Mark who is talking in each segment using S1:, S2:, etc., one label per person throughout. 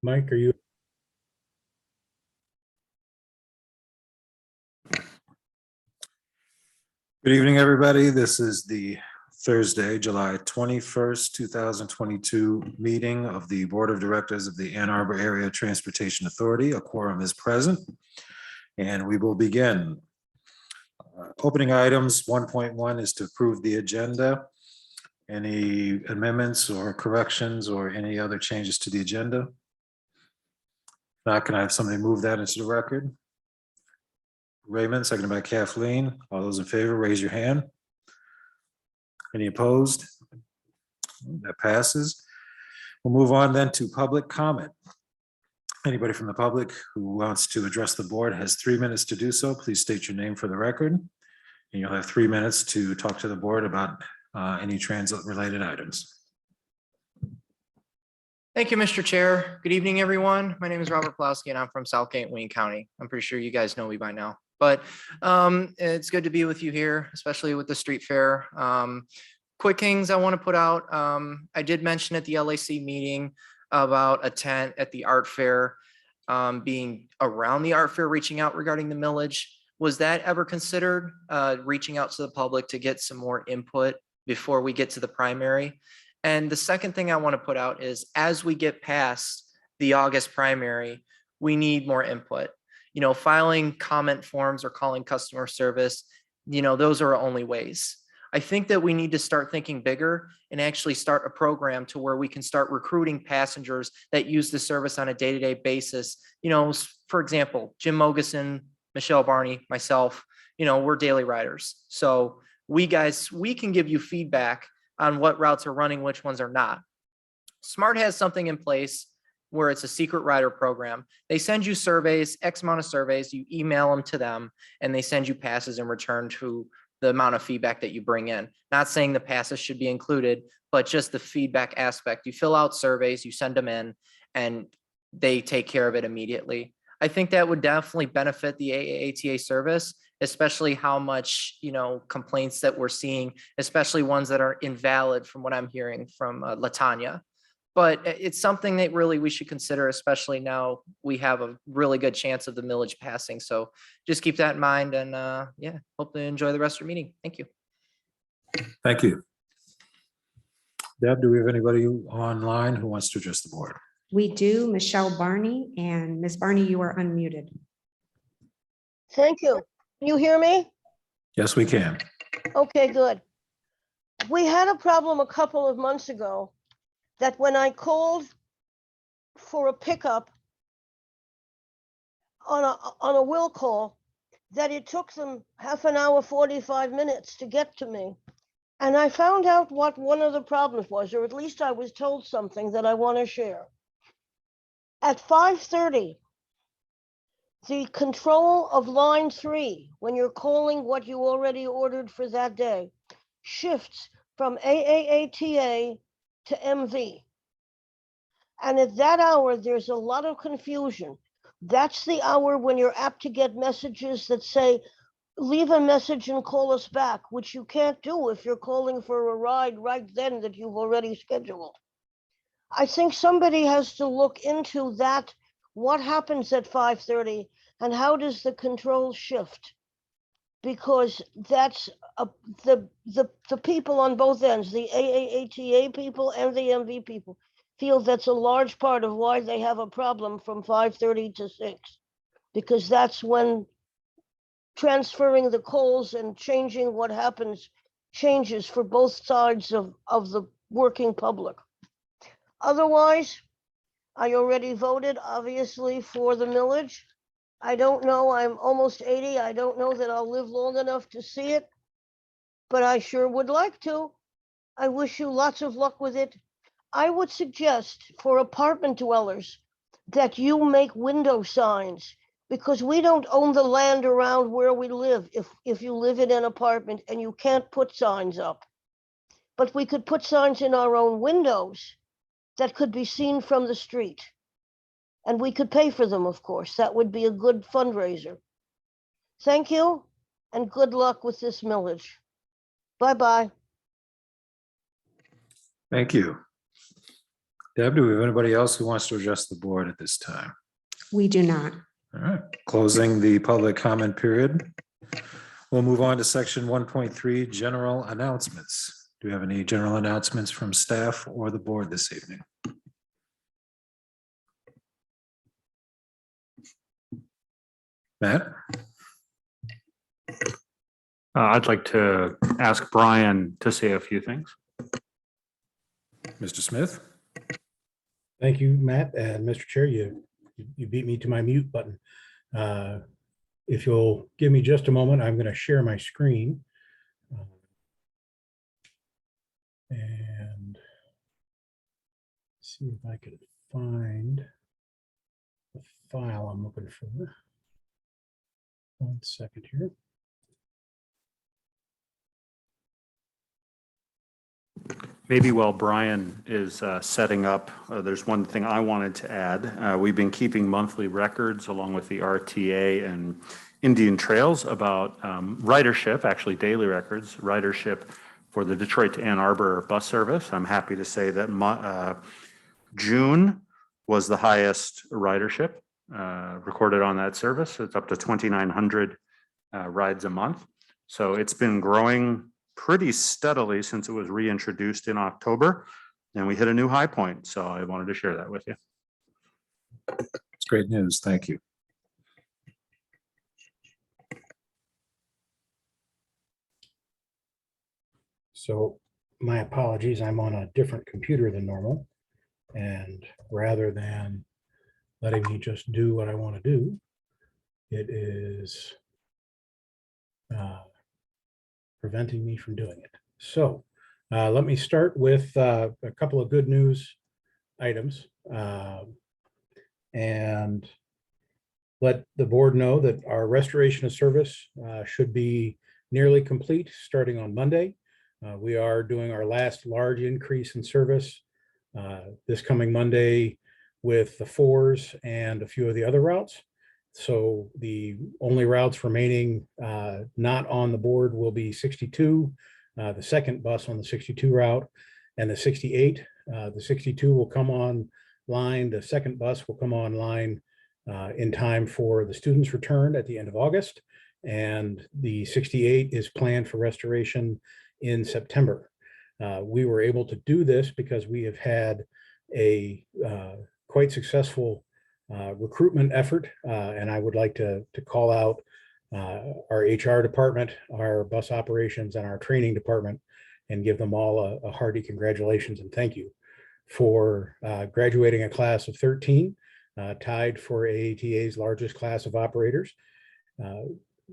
S1: Mike, are you?
S2: Good evening, everybody. This is the Thursday, July 21st, 2022 meeting of the Board of Directors of the Ann Arbor Area Transportation Authority. A quorum is present, and we will begin. Opening items 1.1 is to approve the agenda. Any amendments or corrections or any other changes to the agenda? Now, can I have somebody move that into the record? Raymond, seconded by Kathleen. All those in favor, raise your hand. Any opposed? That passes. We'll move on then to public comment. Anybody from the public who wants to address the board has 3 minutes to do so. Please state your name for the record. And you'll have 3 minutes to talk to the board about any transit-related items.
S3: Thank you, Mr. Chair. Good evening, everyone. My name is Robert Pulaski, and I'm from Southgate, Wayne County. I'm pretty sure you guys know me by now, but it's good to be with you here, especially with the street fair. Quick things I want to put out. I did mention at the LAC meeting about a tent at the art fair, being around the art fair, reaching out regarding the millage. Was that ever considered, reaching out to the public to get some more input before we get to the primary? And the second thing I want to put out is, as we get past the August primary, we need more input. You know, filing comment forms or calling customer service, you know, those are our only ways. I think that we need to start thinking bigger and actually start a program to where we can start recruiting passengers that use the service on a day-to-day basis. You know, for example, Jim Mogeson, Michelle Barney, myself, you know, we're daily riders. So we can give you feedback on what routes are running, which ones are not. SMART has something in place where it's a secret rider program. They send you surveys, X amount of surveys, you email them to them, and they send you passes in return to the amount of feedback that you bring in. Not saying the passes should be included, but just the feedback aspect. You fill out surveys, you send them in, and they take care of it immediately. I think that would definitely benefit the AATA service, especially how much, you know, complaints that we're seeing, especially ones that are invalid from what I'm hearing from Latanya. But it's something that really we should consider, especially now we have a really good chance of the millage passing. So just keep that in mind, and yeah, hope to enjoy the rest of your meeting. Thank you.
S2: Thank you. Deb, do we have anybody online who wants to address the board?
S4: We do. Michelle Barney, and Ms. Barney, you are unmuted.
S5: Thank you. Can you hear me?
S2: Yes, we can.
S5: Okay, good. We had a problem a couple of months ago that when I called for a pickup on a will call, that it took them half an hour, 45 minutes to get to me. And I found out what one of the problems was, or at least I was told something that I want to share. At 5:30, the control of line 3, when you're calling what you already ordered for that day, shifts from AAATA to MV. And at that hour, there's a lot of confusion. That's the hour when you're apt to get messages that say, leave a message and call us back, which you can't do if you're calling for a ride right then that you've already scheduled. I think somebody has to look into that. What happens at 5:30 and how does the control shift? Because that's the people on both ends, the AAATA people and the MV people, feel that's a large part of why they have a problem from 5:30 to 6, because that's when transferring the calls and changing what happens changes for both sides of the working public. Otherwise, I already voted, obviously, for the millage. I don't know, I'm almost 80. I don't know that I'll live long enough to see it, but I sure would like to. I wish you lots of luck with it. I would suggest for apartment dwellers that you make window signs, because we don't own the land around where we live if you live in an apartment and you can't put signs up. But we could put signs in our own windows that could be seen from the street. And we could pay for them, of course. That would be a good fundraiser. Thank you, and good luck with this millage. Bye-bye.
S2: Thank you. Deb, do we have anybody else who wants to address the board at this time?
S4: We do not.
S2: All right, closing the public comment period. We'll move on to section 1.3, general announcements. Do we have any general announcements from staff or the board this evening? Matt?
S1: I'd like to ask Brian to say a few things.
S2: Mr. Smith?
S6: Thank you, Matt, and Mr. Chair, you beat me to my mute button. If you'll give me just a moment, I'm going to share my screen. And see if I could find the file I'm looking for. 1 second here.
S1: Maybe while Brian is setting up, there's one thing I wanted to add. We've been keeping monthly records along with the RTA and Indian Trails about ridership, actually daily records, ridership for the Detroit to Ann Arbor bus service. I'm happy to say that June was the highest ridership recorded on that service. It's up to 2,900 rides a month. So it's been growing pretty steadily since it was reintroduced in October, and we hit a new high point. So I wanted to share that with you.
S2: It's great news. Thank you.
S6: So my apologies, I'm on a different computer than normal. And rather than letting me just do what I want to do, it is preventing me from doing it. So let me start with a couple of good news items and let the board know that our restoration of service should be nearly complete starting on Monday. We are doing our last large increase in service this coming Monday with the 4s and a few of the other routes. So the only routes remaining not on the board will be 62, the second bus on the 62 route, and the 68. The 62 will come online. The second bus will come online in time for the students' return at the end of August. And the 68 is planned for restoration in September. We were able to do this because we have had a quite successful recruitment effort, and I would like to call out our HR department, our bus operations, and our training department, and give them all a hearty congratulations and thank you for graduating a class of 13, tied for AATA's largest class of operators,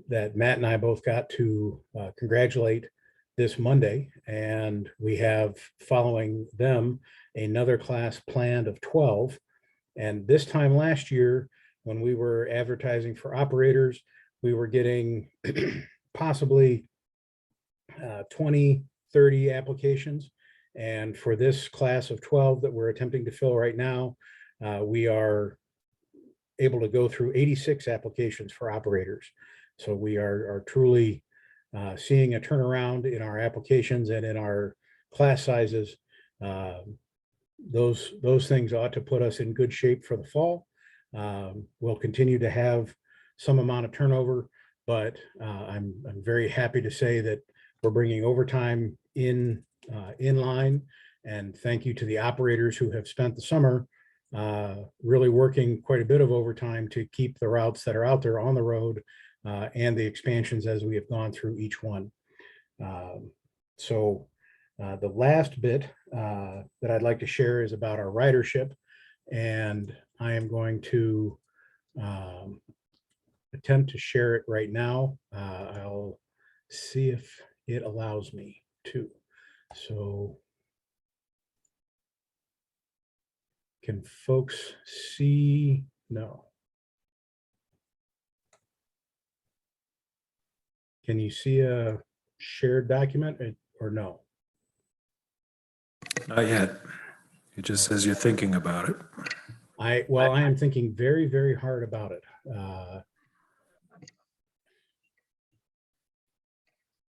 S6: that Matt and I both got to congratulate this Monday, and we have, following them, another class planned of 12. And this time last year, when we were advertising for operators, we were getting possibly 20, 30 applications. And for this class of 12 that we're attempting to fill right now, we are able to go through 86 applications for operators. So we are truly seeing a turnaround in our applications and in our class sizes. Those things ought to put us in good shape for the fall. We'll continue to have some amount of turnover, but I'm very happy to say that we're bringing overtime in line. And thank you to the operators who have spent the summer really working quite a bit of overtime to keep the routes that are out there on the road and the expansions as we have gone through each one. So the last bit that I'd like to share is about our ridership, and I am going to attempt to share it right now. I'll see if it allows me to. So can folks see? No. Can you see a shared document or no?
S2: Not yet. It just says you're thinking about it.
S6: I am thinking very, very hard about it.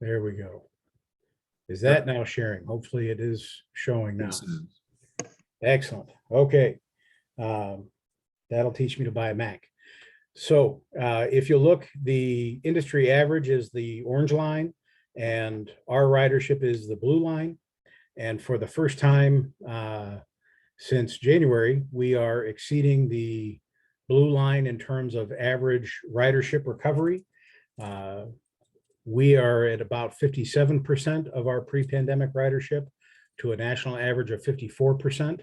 S6: There we go. Is that now sharing? Hopefully it is showing now.
S2: Yes, it is.
S6: Excellent. Okay. That'll teach me to buy a Mac. So if you look, the industry average is the orange line and our ridership is the blue line. And for the first time since January, we are exceeding the blue line in terms of average ridership recovery. We are at about 57% of our pre-pandemic ridership to a national average of 54%.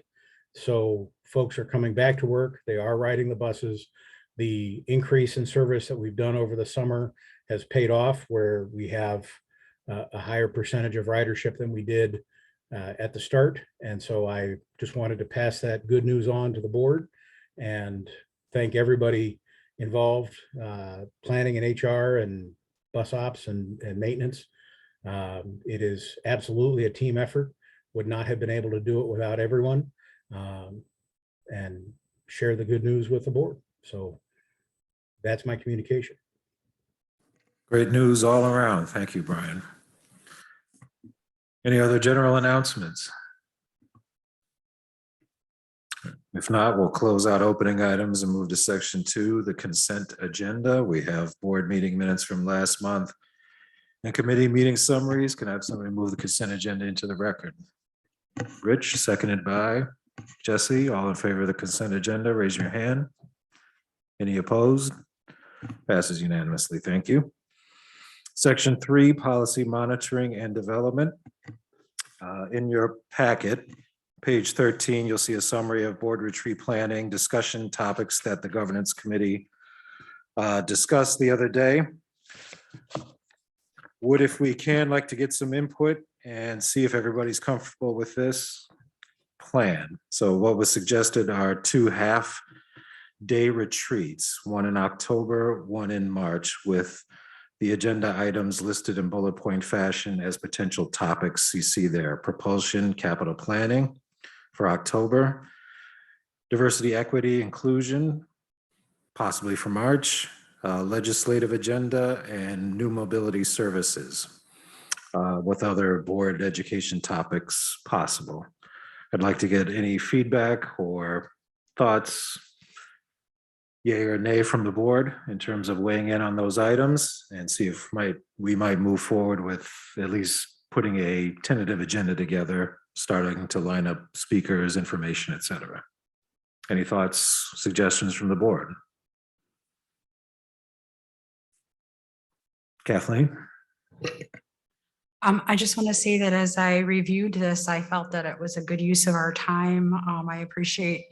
S6: So folks are coming back to work. They are riding the buses. The increase in service that we've done over the summer has paid off, where we have a higher percentage of ridership than we did at the start. And so I just wanted to pass that good news on to the board and thank everybody involved, planning and HR and bus ops and maintenance. It is absolutely a team effort. Would not have been able to do it without everyone, and share the good news with the board. So that's my communication.
S2: Great news all around. Thank you, Brian. Any other general announcements? If not, we'll close out opening items and move to section 2, the consent agenda. We have board meeting minutes from last month and committee meeting summaries. Can I have somebody move the consent agenda into the record? Rich, seconded by Jesse. All in favor of the consent agenda, raise your hand. Any opposed? Passes unanimously. Thank you. Section 3, policy monitoring and development. In your packet, page 13, you'll see a summary of board retreat planning discussion topics that the governance committee discussed the other day. Would, if we can, like to get some input and see if everybody's comfortable with this plan. So what was suggested are 2 half-day retreats, one in October, one in March, with the agenda items listed in bullet point fashion as potential topics you see there: propulsion, capital planning for October, diversity, equity, inclusion, possibly for March, legislative agenda, and new mobility services, with other board education topics possible. I'd like to get any feedback or thoughts, yay or nay, from the board in terms of weighing in on those items, and see if we might move forward with at least putting a tentative agenda together, starting to line up speakers, information, etc. Any thoughts, suggestions from the board? Kathleen?
S4: I just want to say that as I reviewed this, I felt that it was a good use of our time. I appreciate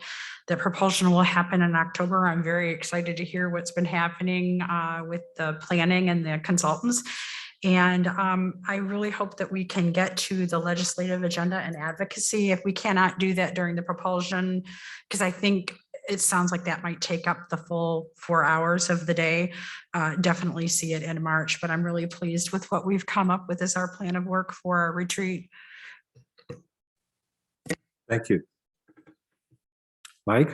S4: that propulsion will happen in October. I'm very excited to hear what's been happening with the planning and the consultants. And I really hope that we can get to the legislative agenda and advocacy. If we cannot do that during the propulsion, because I think it sounds like that might take up the full 4 hours of the day. Definitely see it in March, but I'm really pleased with what we've come up with as our plan of work for our retreat.
S2: Thank you. Mike?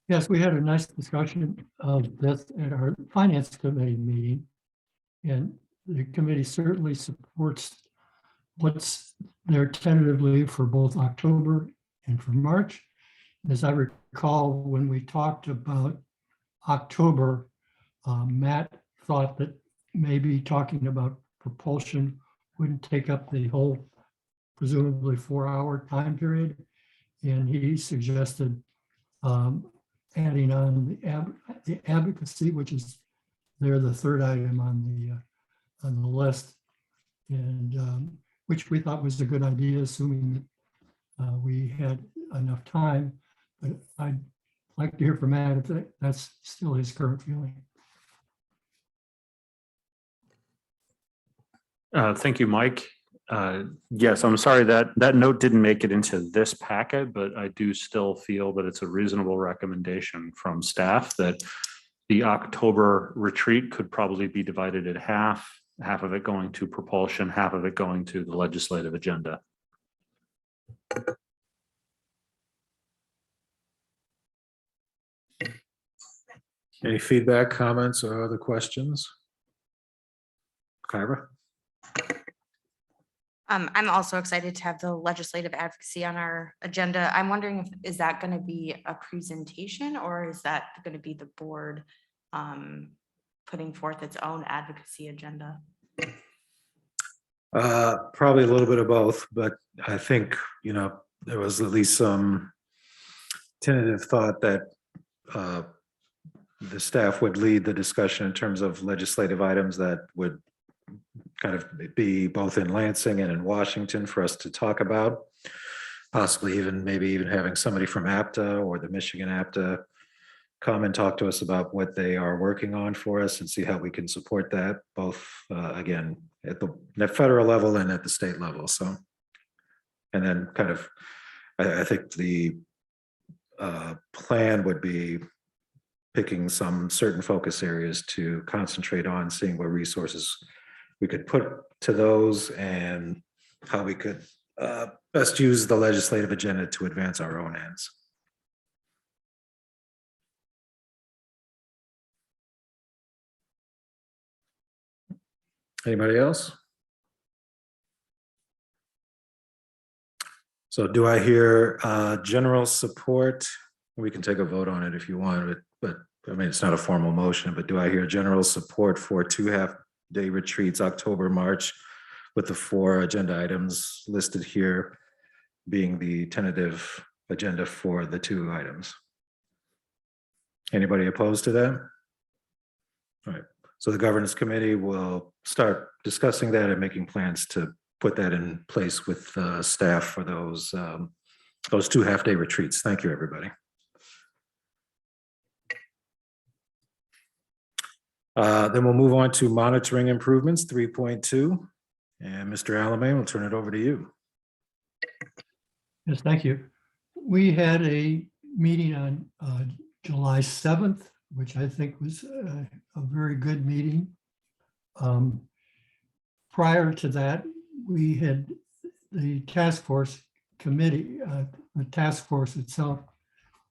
S7: Yes, we had a nice discussion of this at our finance committee meeting. And the committee certainly supports what's there tentatively for both October and for March. As I recall, when we talked about October, Matt thought that maybe talking about propulsion wouldn't take up the whole presumably 4-hour time period. And he suggested adding on the advocacy, which is there, the third item on the list, and which we thought was a good idea, assuming that we had enough time. But I'd like to hear from Matt if that's still his current feeling.
S1: Thank you, Mike. Yes, I'm sorry that note didn't make it into this packet, but I do still feel that it's a reasonable recommendation from staff that the October retreat could probably be divided at half of it going to propulsion, half of it going to the legislative agenda.
S2: Any feedback, comments, or other questions? Kyra?
S8: I'm also excited to have the legislative advocacy on our agenda. I'm wondering if, is that going to be a presentation or is that going to be the board putting forth its own advocacy agenda?
S2: Probably a little bit of both, but I think, there was at least some tentative thought that the staff would lead the discussion in terms of legislative items that would kind of be both in Lansing and in Washington for us to talk about. Possibly maybe even having somebody from APTA or the Michigan APTA come and talk to us about what they are working on for us and see how we can support that, both again, at the federal level and at the state level. So, and then kind of, I think the plan would be picking some certain focus areas to concentrate on, seeing what resources we could put to those and how we could best use the legislative agenda to advance our own ends. Anybody else? So do I hear general support? We can take a vote on it if you want, but I mean, it's not a formal motion, but do I hear general support for 2 half-day retreats, October, March, with the 4 agenda items listed here being the tentative agenda for the 2 items? Anybody opposed to that? All right, so the governance committee will start discussing that and making plans to put that in place with staff for those 2 half-day retreats. Thank you, everybody. Then we'll move on to monitoring improvements 3.2. And Mr. Alamein, we'll turn it over to you.
S7: Yes, thank you. We had a meeting on July 7th, which I think was a very good meeting. Prior to that, we had the task force committee, the task force itself,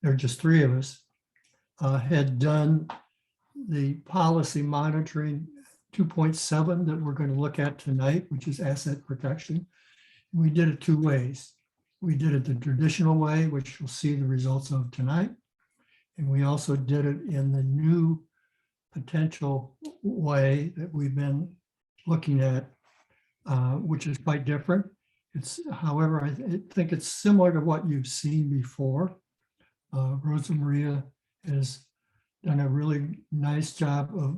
S7: there are just 3 of us, had done the policy monitoring 2.7 that we're going to look at tonight, which is asset protection. We did it 2 ways. We did it the traditional way, which you'll see the results of tonight. And we also did it in the new potential way that we've been looking at, which is quite different. It's, however, I think it's similar to what you've seen before. Rosa Maria has done a really nice job of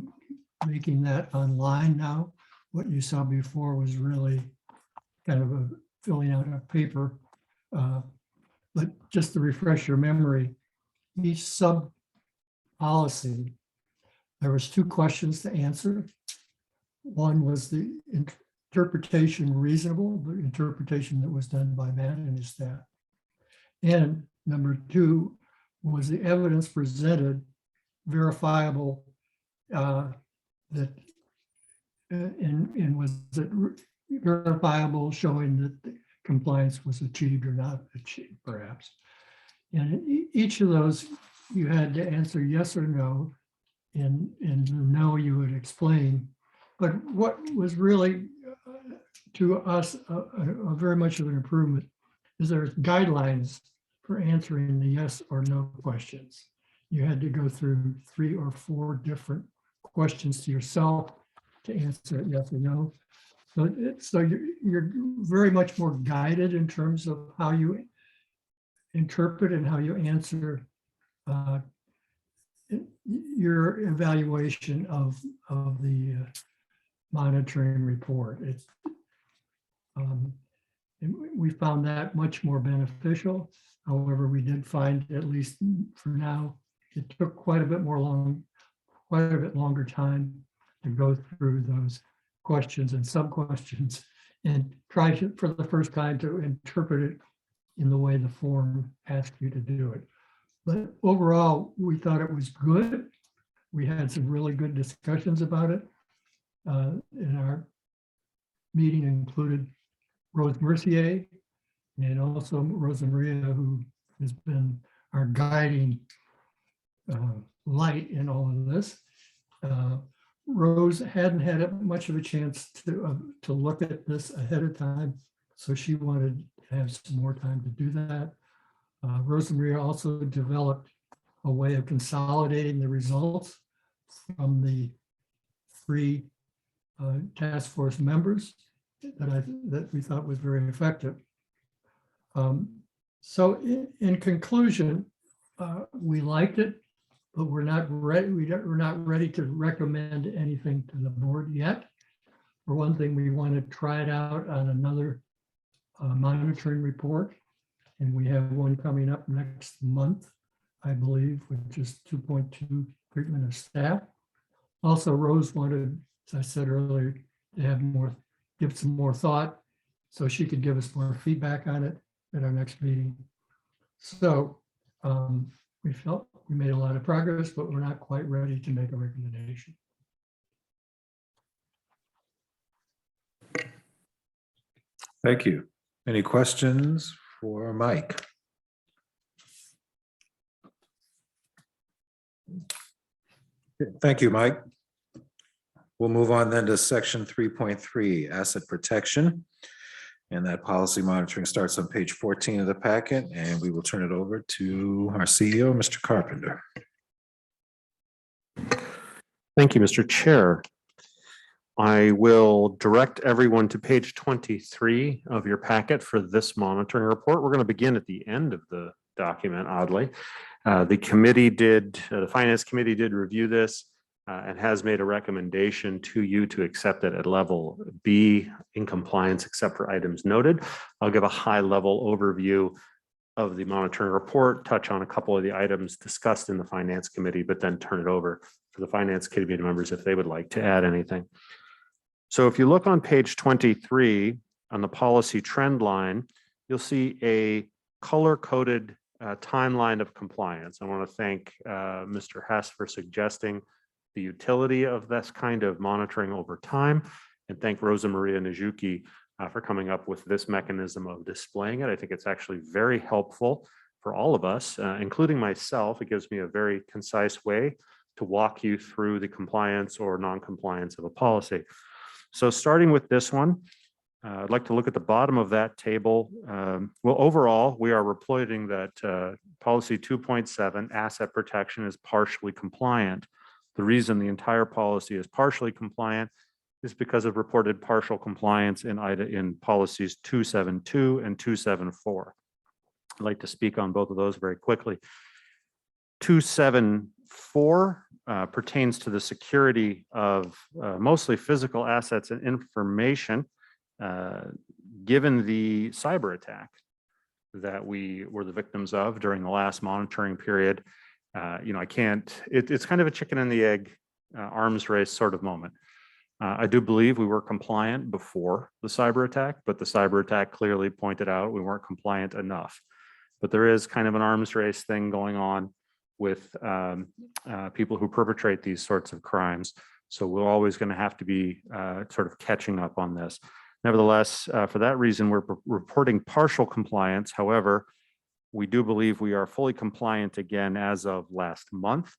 S7: making that online now. What you saw before was really kind of filling out a paper. But just to refresh your memory, each sub policy, there was 2 questions to answer. One was the interpretation reasonable, the interpretation that was done by Matt and his staff. And number 2 was the evidence presented verifiable that and was it verifiable, showing that the compliance was achieved or not achieved, perhaps. And each of those you had to answer yes or no, and no you would explain. But what was really to us a very much of an improvement is there's guidelines for answering the yes or no questions. You had to go through 3 or 4 different questions to yourself to answer it yes or no. So you're very much more guided in terms of how you interpret and how you answer your evaluation of the monitoring report. It's and we found that much more beneficial. However, we did find, at least for now, it took quite a bit longer time to go through those questions and sub-questions and try to, for the first time, to interpret it in the way the form asked you to do it. But overall, we thought it was good. We had some really good discussions about it. In our meeting included Rose Mercier and also Rosa Maria, who has been our guiding light in all of this. Rose hadn't had much of a chance to look at this ahead of time, so she wanted to have some more time to do that. Rosa Maria also developed a way of consolidating the results from the three task force members that we thought was very effective. So in conclusion, we liked it, but we're not ready. We're not ready to recommend anything to the board yet. For one thing, we want to try it out on another monitoring report. And we have one coming up next month, I believe, which is 2.2 treatment of staff. Also, Rose wanted, as I said earlier, to have give some more thought so she could give us more feedback on it at our next meeting. So we felt we made a lot of progress, but we're not quite ready to make a recommendation.
S2: Thank you. Any questions for Mike? Thank you, Mike. We'll move on then to section 3.3, asset protection. And that policy monitoring starts on page 14 of the packet, and we will turn it over to our CEO, Mr. Carpenter.
S1: Thank you, Mr. Chair. I will direct everyone to page 23 of your packet for this monitoring report. We're going to begin at the end of the document, oddly. The Finance Committee did review this and has made a recommendation to you to accept it at level B in compliance, except for items noted. I'll give a high-level overview of the monitoring report, touch on a couple of the items discussed in the Finance Committee, but then turn it over for the Finance Committee members if they would like to add anything. So if you look on page 23 on the policy trend line, you'll see a color-coded timeline of compliance. I want to thank Mr. Hess for suggesting the utility of this kind of monitoring over time, and thank Rosa Maria Nijuki for coming up with this mechanism of displaying it. I think it's actually very helpful for all of us, including myself. It gives me a very concise way to walk you through the compliance or non-compliance of a policy. So starting with this one, I'd like to look at the bottom of that table. Well, overall, we are reporting that policy 2.7, asset protection, is partially compliant. The reason the entire policy is partially compliant is because of reported partial compliance in policies 272 and 274. I'd like to speak on both of those very quickly. 274 pertains to the security of mostly physical assets and information, given the cyber attack that we were the victims of during the last monitoring period. It's kind of a chicken and the egg arms race sort of moment. I do believe we were compliant before the cyber attack, but the cyber attack clearly pointed out we weren't compliant enough. But there is kind of an arms race thing going on with people who perpetrate these sorts of crimes. So we're always going to have to be sort of catching up on this. Nevertheless, for that reason, we're reporting partial compliance. However, we do believe we are fully compliant again as of last month.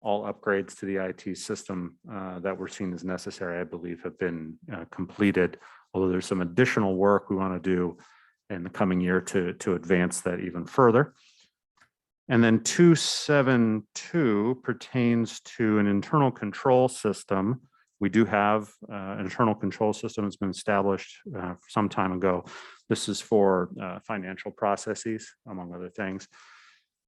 S1: All upgrades to the IT system that were seen as necessary, I believe, have been completed, although there's some additional work we want to do in the coming year to advance that even further. And then 272 pertains to an internal control system. We do have an internal control system that's been established some time ago. This is for financial processes, among other things.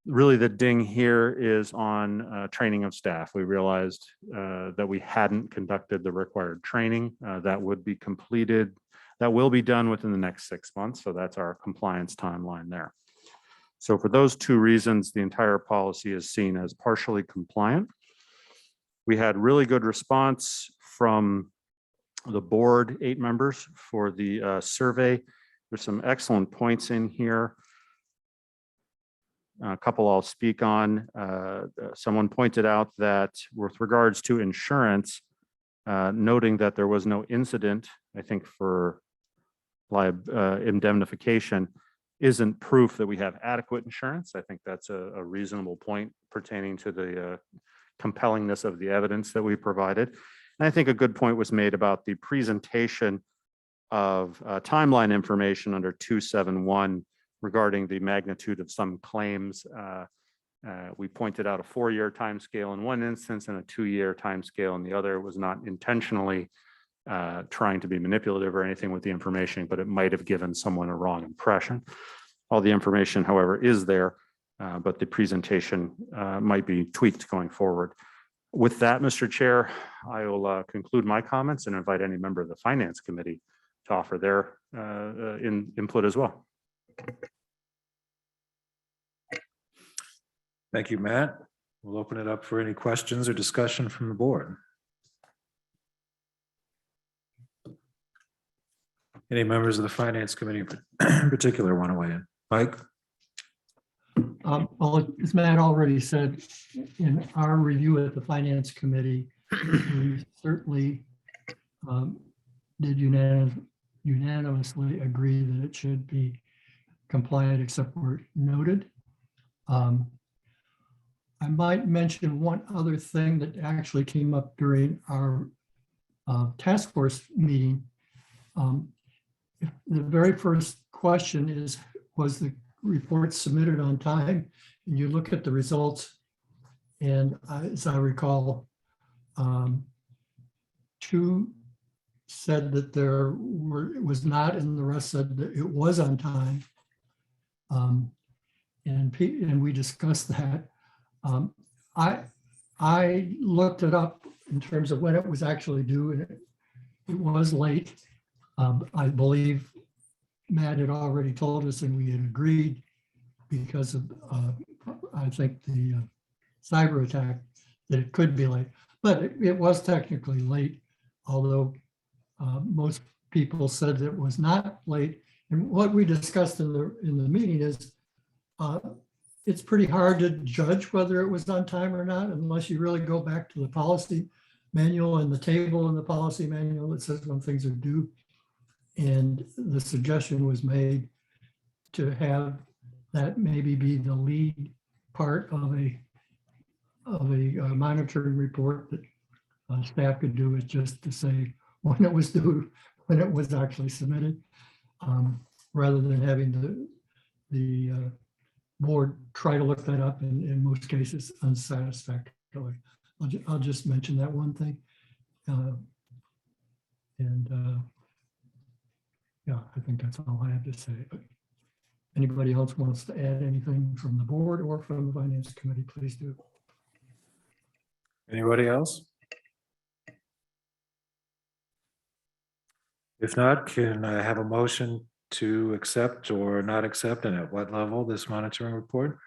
S1: Really, the ding here is on training of staff. We realized that we hadn't conducted the required training. That would be completed. That will be done within the next 6 months. So that's our compliance timeline there. So for those two reasons, the entire policy is seen as partially compliant. We had really good response from the board, 8 members for the survey. There's some excellent points in here. A couple I'll speak on. Someone pointed out that with regards to insurance, noting that there was no incident, I think for indemnification, isn't proof that we have adequate insurance. I think that's a reasonable point pertaining to the compellingness of the evidence that we provided. And I think a good point was made about the presentation of timeline information under 271 regarding the magnitude of some claims. We pointed out a 4-year timescale in one instance and a 2-year timescale in the other. It was not intentionally trying to be manipulative or anything with the information, but it might have given someone a wrong impression. All the information, however, is there, but the presentation might be tweaked going forward. With that, Mr. Chair, I will conclude my comments and invite any member of the Finance Committee to offer their input as well.
S2: Thank you, Matt. We'll open it up for any questions or discussion from the board. Any members of the Finance Committee in particular want to weigh in? Mike?
S7: Well, as Matt already said, in our review at the Finance Committee, we certainly did unanimously agree that it should be compliant except where noted. I might mention one other thing that actually came up during our task force meeting. The very first question is, was the report submitted on time? And you look at the results, and as I recall, 2 said that it was not, and the rest said that it was on time. And we discussed that. I looked it up in terms of when it was actually due, and it was late. I believe Matt had already told us, and we had agreed because of, I think, the cyber attack, that it could be late. But it was technically late, although most people said that it was not late. And what we discussed in the meeting is it's pretty hard to judge whether it was on time or not unless you really go back to the policy manual and the table in the policy manual that says when things are due. And the suggestion was made to have that maybe be the lead part of a monitoring report that staff could do, is just to say when it was due, when it was actually submitted, rather than having the board try to look that up, in most cases unsatisfactorily. I'll just mention that one thing. Yeah, I think that's all I have to say. But anybody else wants to add anything from the board or from the Finance Committee, please do.
S2: Anybody else? If not, can I have a motion to accept or not accept, and at what level, this monitoring report?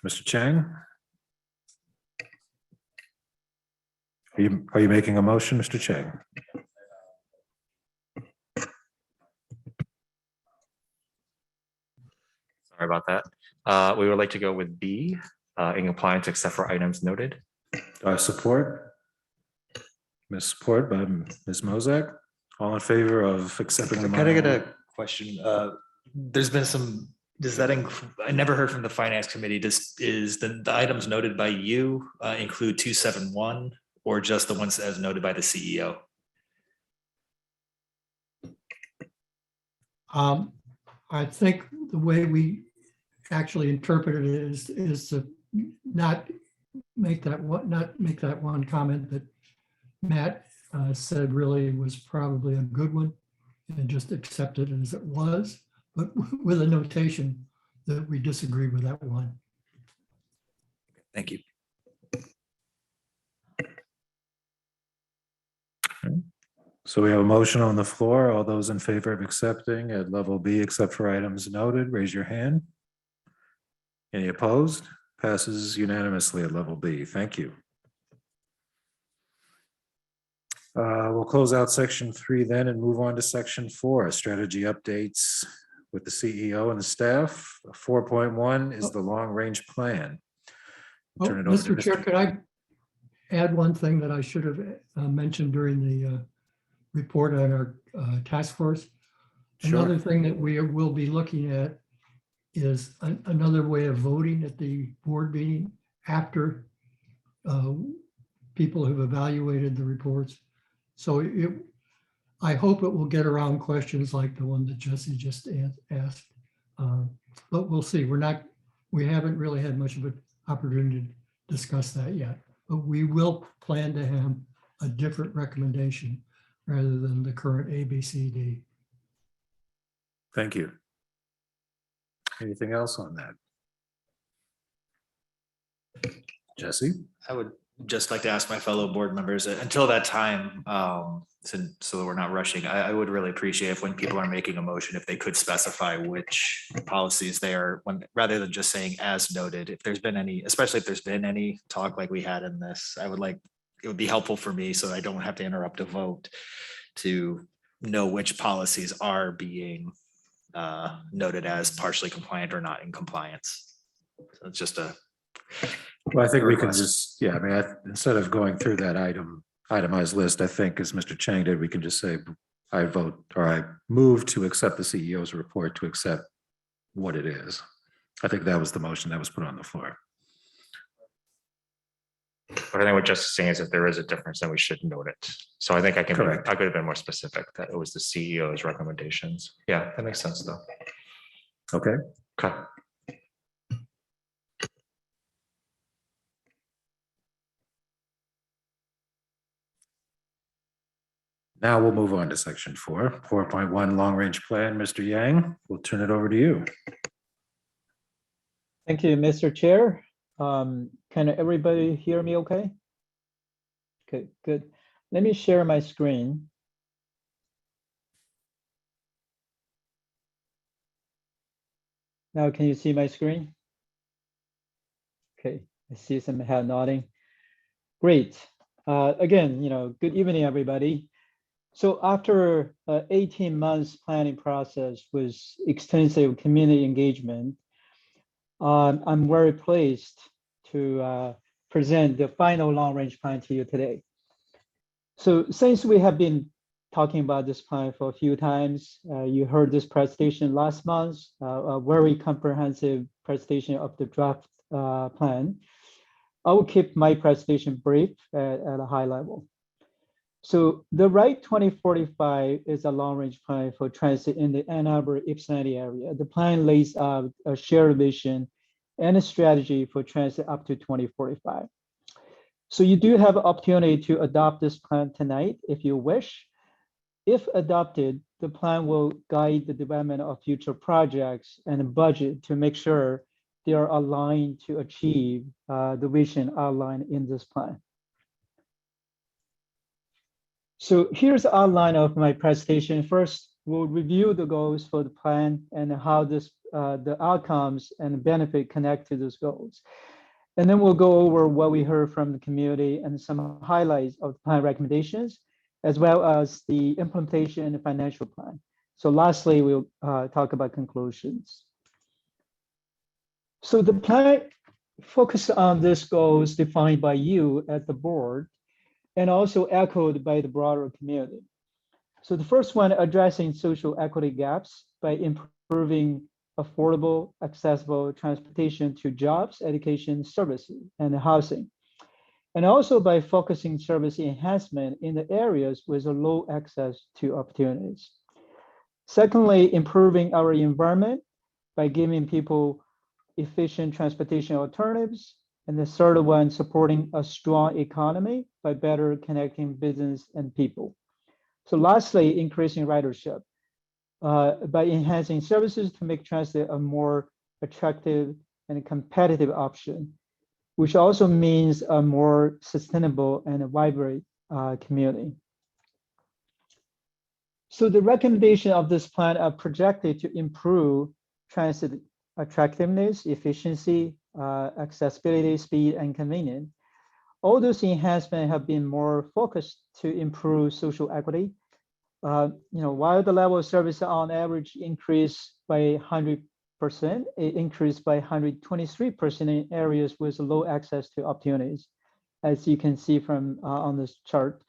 S2: Mr. Chang? Are you making a motion, Mr. Chang?
S9: Sorry about that. We would like to go with B, in compliance except for items noted.
S2: Support. Support by Ms. Mozak. All in favor of accepting the.
S10: Can I get a question? There's been some, does that include, I never heard from the Finance Committee, is the items noted by you include 271 or just the ones as noted by the CEO?
S7: I think the way we actually interpreted it is to not make that one comment that Matt said really was probably a good one, and just accept it as it was, but with a notation that we disagree with that one.
S10: Thank you.
S2: So we have a motion on the floor. All those in favor of accepting at level B, except for items noted, raise your hand. Any opposed? Passes unanimously at level B. Thank you. We'll close out section 3 then and move on to section 4, strategy updates with the CEO and the staff. 4.1 is the long-range plan. Turn it over to
S7: Mr. Chair, could I add one thing that I should have mentioned during the report on our task force?
S2: Sure.
S7: Another thing that we will be looking at is another way of voting at the board meeting after people who've evaluated the reports. So I hope it will get around questions like the one that Jesse just asked. But we'll see. We haven't really had much of an opportunity to discuss that yet. But we will plan to have a different recommendation rather than the current A, B, C, D.
S2: Thank you. Anything else on that? Jesse?
S10: I would just like to ask my fellow board members, until that time, so we're not rushing, I would really appreciate if when people are making a motion, if they could specify which policies they are, rather than just saying as noted, if there's been any, especially if there's been any talk like we had in this, it would be helpful for me so I don't have to interrupt a vote to know which policies are being noted as partially compliant or not in compliance. So it's just
S2: Well, I think we can
S10: request.
S2: just, yeah, I mean, instead of going through that itemized list, I think as Mr. Chang did, we can just say, I vote, or I move to accept the CEO's report to accept what it is. I think that was the motion that was put on the floor.
S9: But I think what Justin's saying is if there is a difference, then we should note it. So I think I could have been more specific that it was the CEO's recommendations. Yeah, that makes sense though.
S2: Okay.
S9: Okay.
S2: Now we'll move on to section 4.1 long range plan. Mr. Yang, we'll turn it over to you.
S11: Thank you, Mr. Chair. Can everybody hear me okay? Okay, good. Let me share my screen. Now, can you see my screen? Okay, I see some head nodding. Great. Again, good evening, everybody. So after 18 months planning process with extensive community engagement, I'm very pleased to present the final long-range plan to you today. So since we have been talking about this plan for a few times, you heard this presentation last month, a very comprehensive presentation of the draft plan. I will keep my presentation brief at a high level. So TheRide 2045 is a long-range plan for transit in the Ann Arbor Ypsilanti area. The plan lays out a shared vision and a strategy for transit up to 2045. So you do have an opportunity to adopt this plan tonight if you wish. If adopted, the plan will guide the development of future projects and a budget to make sure they are aligned to achieve the vision outlined in this plan. So here's the outline of my presentation. First, we'll review the goals for the plan and how the outcomes and benefit connect to those goals. And then we'll go over what we heard from the community and some highlights of the plan recommendations, as well as the implementation and the financial plan. So lastly, we'll talk about conclusions. So the plan focuses on these goals defined by you as the board and also echoed by the broader community. So the first one, addressing social equity gaps by improving affordable, accessible transportation to jobs, education, services, and housing. And also by focusing service enhancement in the areas with a low access to opportunities. Secondly, improving our environment by giving people efficient transportation alternatives. And the third one, supporting a strong economy by better connecting business and people. So lastly, increasing ridership by enhancing services to make transit a more attractive and competitive option, which also means a more sustainable and vibrant community. So the recommendation of this plan are projected to improve transit attractiveness, efficiency, accessibility, speed, and convenience. All those enhancements have been more focused to improve social equity. While the level of service on average increased by 100%, it increased by 123% in areas with low access to opportunities, as you can see from on this chart.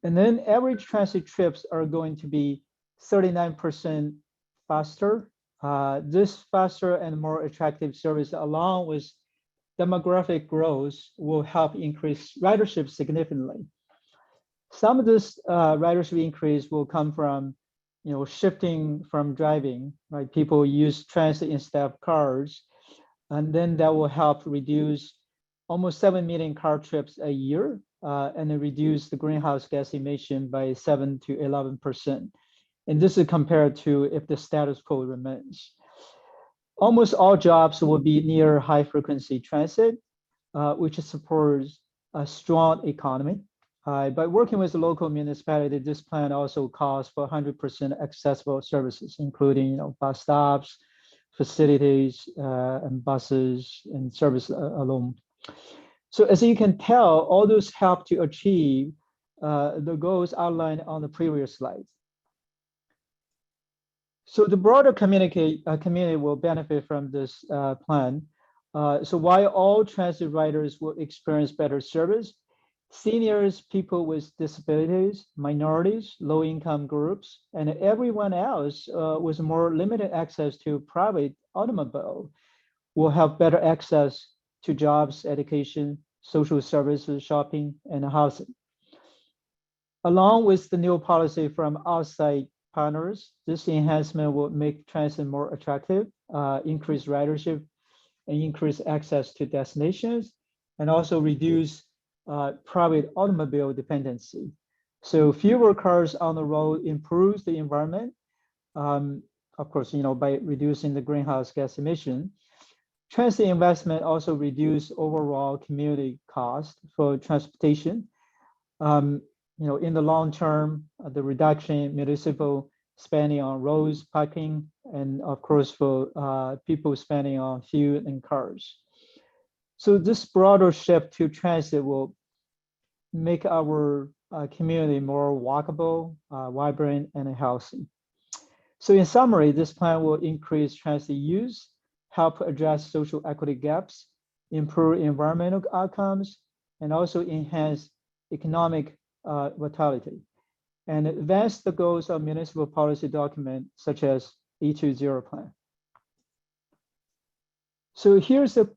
S11: And then average transit trips are going to be 39% faster. This faster and more attractive service, along with demographic growth will help increase ridership significantly. Some of this ridership increase will come from, shifting from driving, right? People use transit instead of cars, and then that will help reduce almost 7 million car trips a year, and then reduce the greenhouse gas emission by 7 to 11%. And this is compared to if the status quo remains. Almost all jobs will be near high frequency transit, which supports a strong economy. By working with the local municipality, this plan also calls for 100% accessible services, including bus stops, facilities, and buses and service alone. So as you can tell, all those help to achieve the goals outlined on the previous slides. So the broader community will benefit from this plan. So while all transit riders will experience better service, seniors, people with disabilities, minorities, low-income groups, and everyone else with more limited access to private automobile will have better access to jobs, education, social services, shopping, and housing. Along with the new policy from outside partners, this enhancement will make transit more attractive, increase ridership, and increase access to destinations, and also reduce private automobile dependency. So fewer cars on the road improves the environment, of course, by reducing the greenhouse gas emission. Transit investment also reduce overall community cost for transportation. In the long term, the reduction in municipal spending on roads, parking, and of course for people spending on fuel and cars. So this broader shift to transit will make our community more walkable, vibrant, and healthy. So in summary, this plan will increase transit use, help address social equity gaps, improve environmental outcomes, and also enhance economic vitality, and advance the goals of municipal policy documents such as E20 plan. So here's a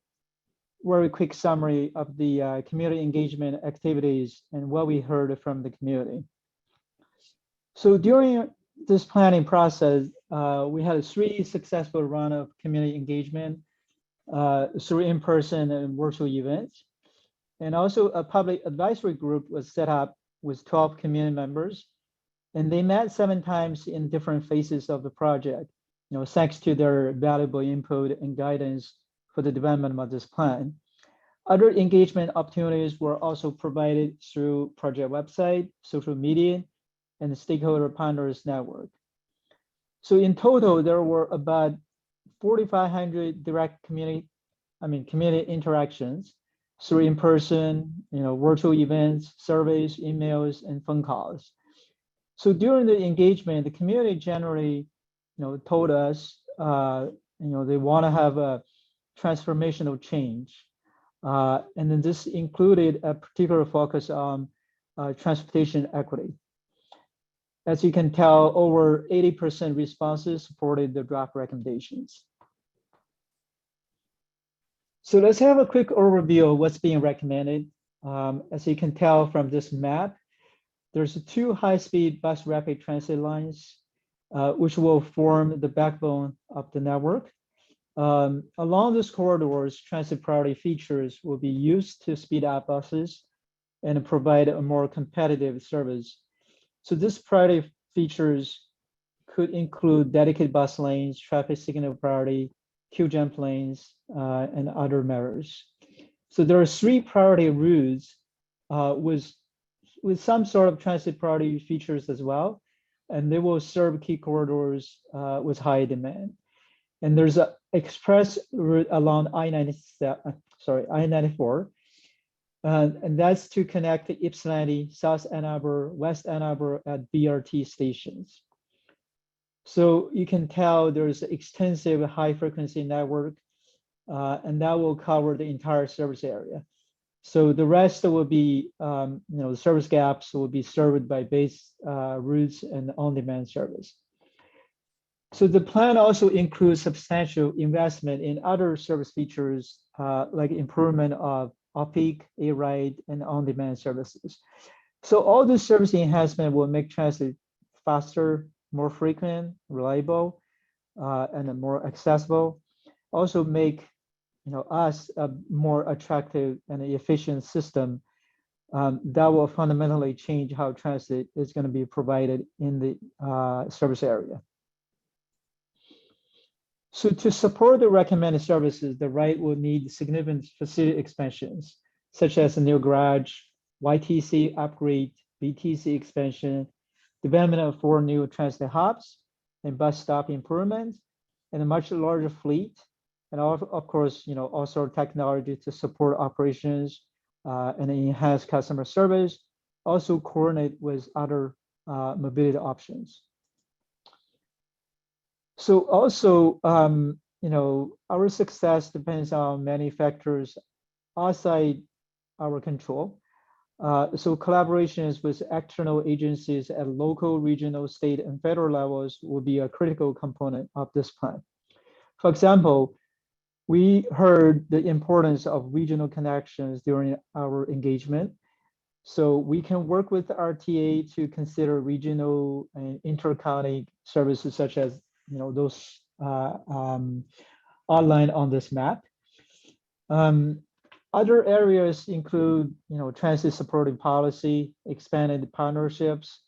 S11: very quick summary of the community engagement activities and what we heard from the community. So during this planning process, we had 3 successful rounds of community engagement through in-person and virtual events. And also a public advisory group was set up with 12 community members, and they met 7 times in different phases of the project, thanks to their valuable input and guidance for the development of this plan. Other engagement opportunities were also provided through project website, social media, and the stakeholder partners network. So in total, there were about 4,500 direct community interactions through in-person, virtual events, surveys, emails, and phone calls. So during the engagement, the community generally, told us, they want to have a transformational change. And then this included a particular focus on transportation equity. As you can tell, over 80% responses supported the draft recommendations. So let's have a quick overview of what's being recommended. As you can tell from this map, there's 2 high-speed bus rapid transit lines, which will form the backbone of the network. Along these corridors, transit priority features will be used to speed up buses and provide a more competitive service. So these priority features could include dedicated bus lanes, traffic signal priority, queue jump lanes, and other measures. So there are 3 priority routes with some sort of transit priority features as well, and they will serve key corridors with high demand. And there's an express route along I-94, and that's to connect Ypsilanti, South Ann Arbor, West Ann Arbor at BRT stations. So you can tell there's an extensive high frequency network, and that will cover the entire service area. So the rest will be, the service gaps will be served by base routes and on-demand service. So the plan also includes substantial investment in other service features like improvement of off-peak, A-Ride, and on-demand services. So all this service enhancement will make transit faster, more frequent, reliable, and more accessible. Also make us a more attractive and efficient system that will fundamentally change how transit is going to be provided in the service area. So to support the recommended services, the RIDE will need significant facility expansions, such as a new garage, YTC upgrade, BTC expansion, development of 4 new transit hubs, and bus stop improvements, and a much larger fleet, and of course, also technology to support operations and enhance customer service, also coordinate with other mobility options. So also, our success depends on many factors outside our control. So collaborations with external agencies at local, regional, state, and federal levels will be a critical component of this plan. For example, we heard the importance of regional connections during our engagement. So we can work with the RTA to consider regional and inter-county services such as those outlined on this map. Other areas include transit supporting policy, expanded partnerships,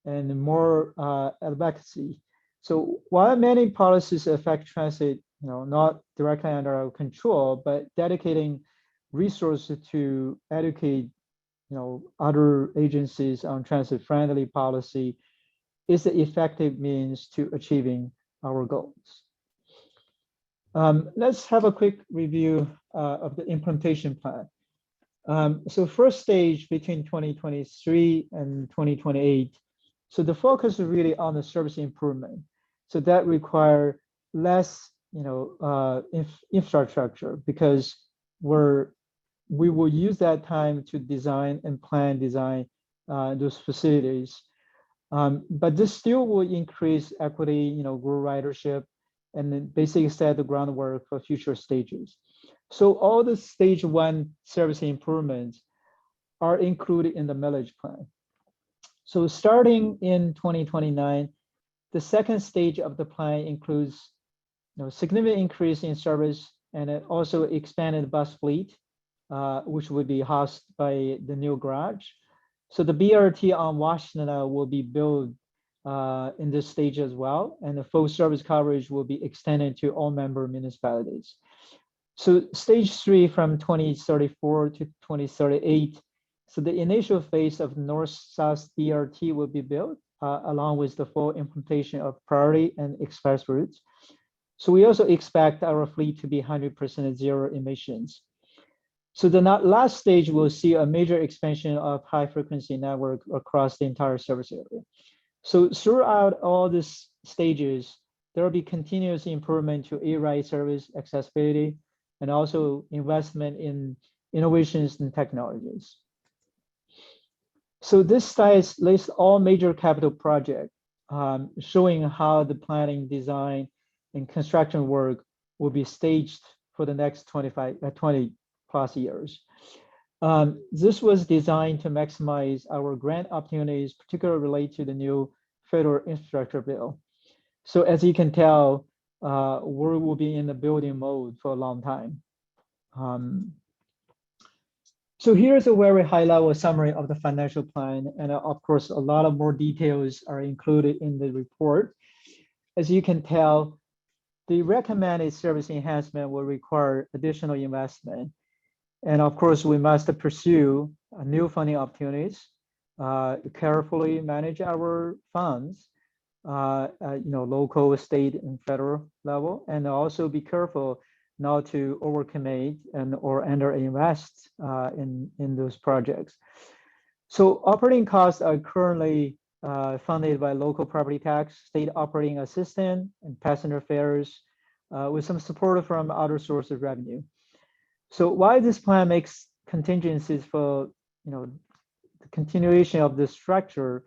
S11: and more advocacy. So while many policies affect transit, not directly under our control, but dedicating resources to educate other agencies on transit friendly policy is the effective means to achieving our goals. Let's have a quick review of the implementation plan. So first stage between 2023 and 2028. So the focus is really on the service improvement. So that require less infrastructure because we will use that time to design and plan those facilities. But this still will increase equity, grow ridership, and then basically set the groundwork for future stages. So all the stage 1 service improvements are included in the millage plan. So starting in 2029, the second stage of the plan includes significant increase in service and also expanded bus fleet, which would be housed by the new garage. So the BRT on Washington will be built in this stage as well, and the full service coverage will be extended to all member municipalities. So stage 3 from 2034 to 2038. So the initial phase of north-south BRT will be built along with the full implementation of priority and express routes. So we also expect our fleet to be 100% zero emissions. So the last stage will see a major expansion of high frequency network across the entire service area. So throughout all these stages, there will be continuous improvement to A-Ride service accessibility and also investment in innovations and technologies. So this slide lists all major capital projects, showing how the planning, design, and construction work will be staged for the next 20 plus years. This was designed to maximize our grant opportunities, particularly related to the new federal infrastructure bill. So as you can tell, we will be in the building mode for a long time. So here's a very high level summary of the financial plan. And of course, a lot of more details are included in the report. As you can tell, the recommended service enhancement will require additional investment. And of course, we must pursue new funding opportunities, carefully manage our funds, local, state, and federal level, and also be careful not to overcommit or underinvest in those projects. So operating costs are currently funded by local property tax, state operating assistance, and passenger fares, with some support from other sources of revenue. So while this plan makes contingencies for the continuation of this structure,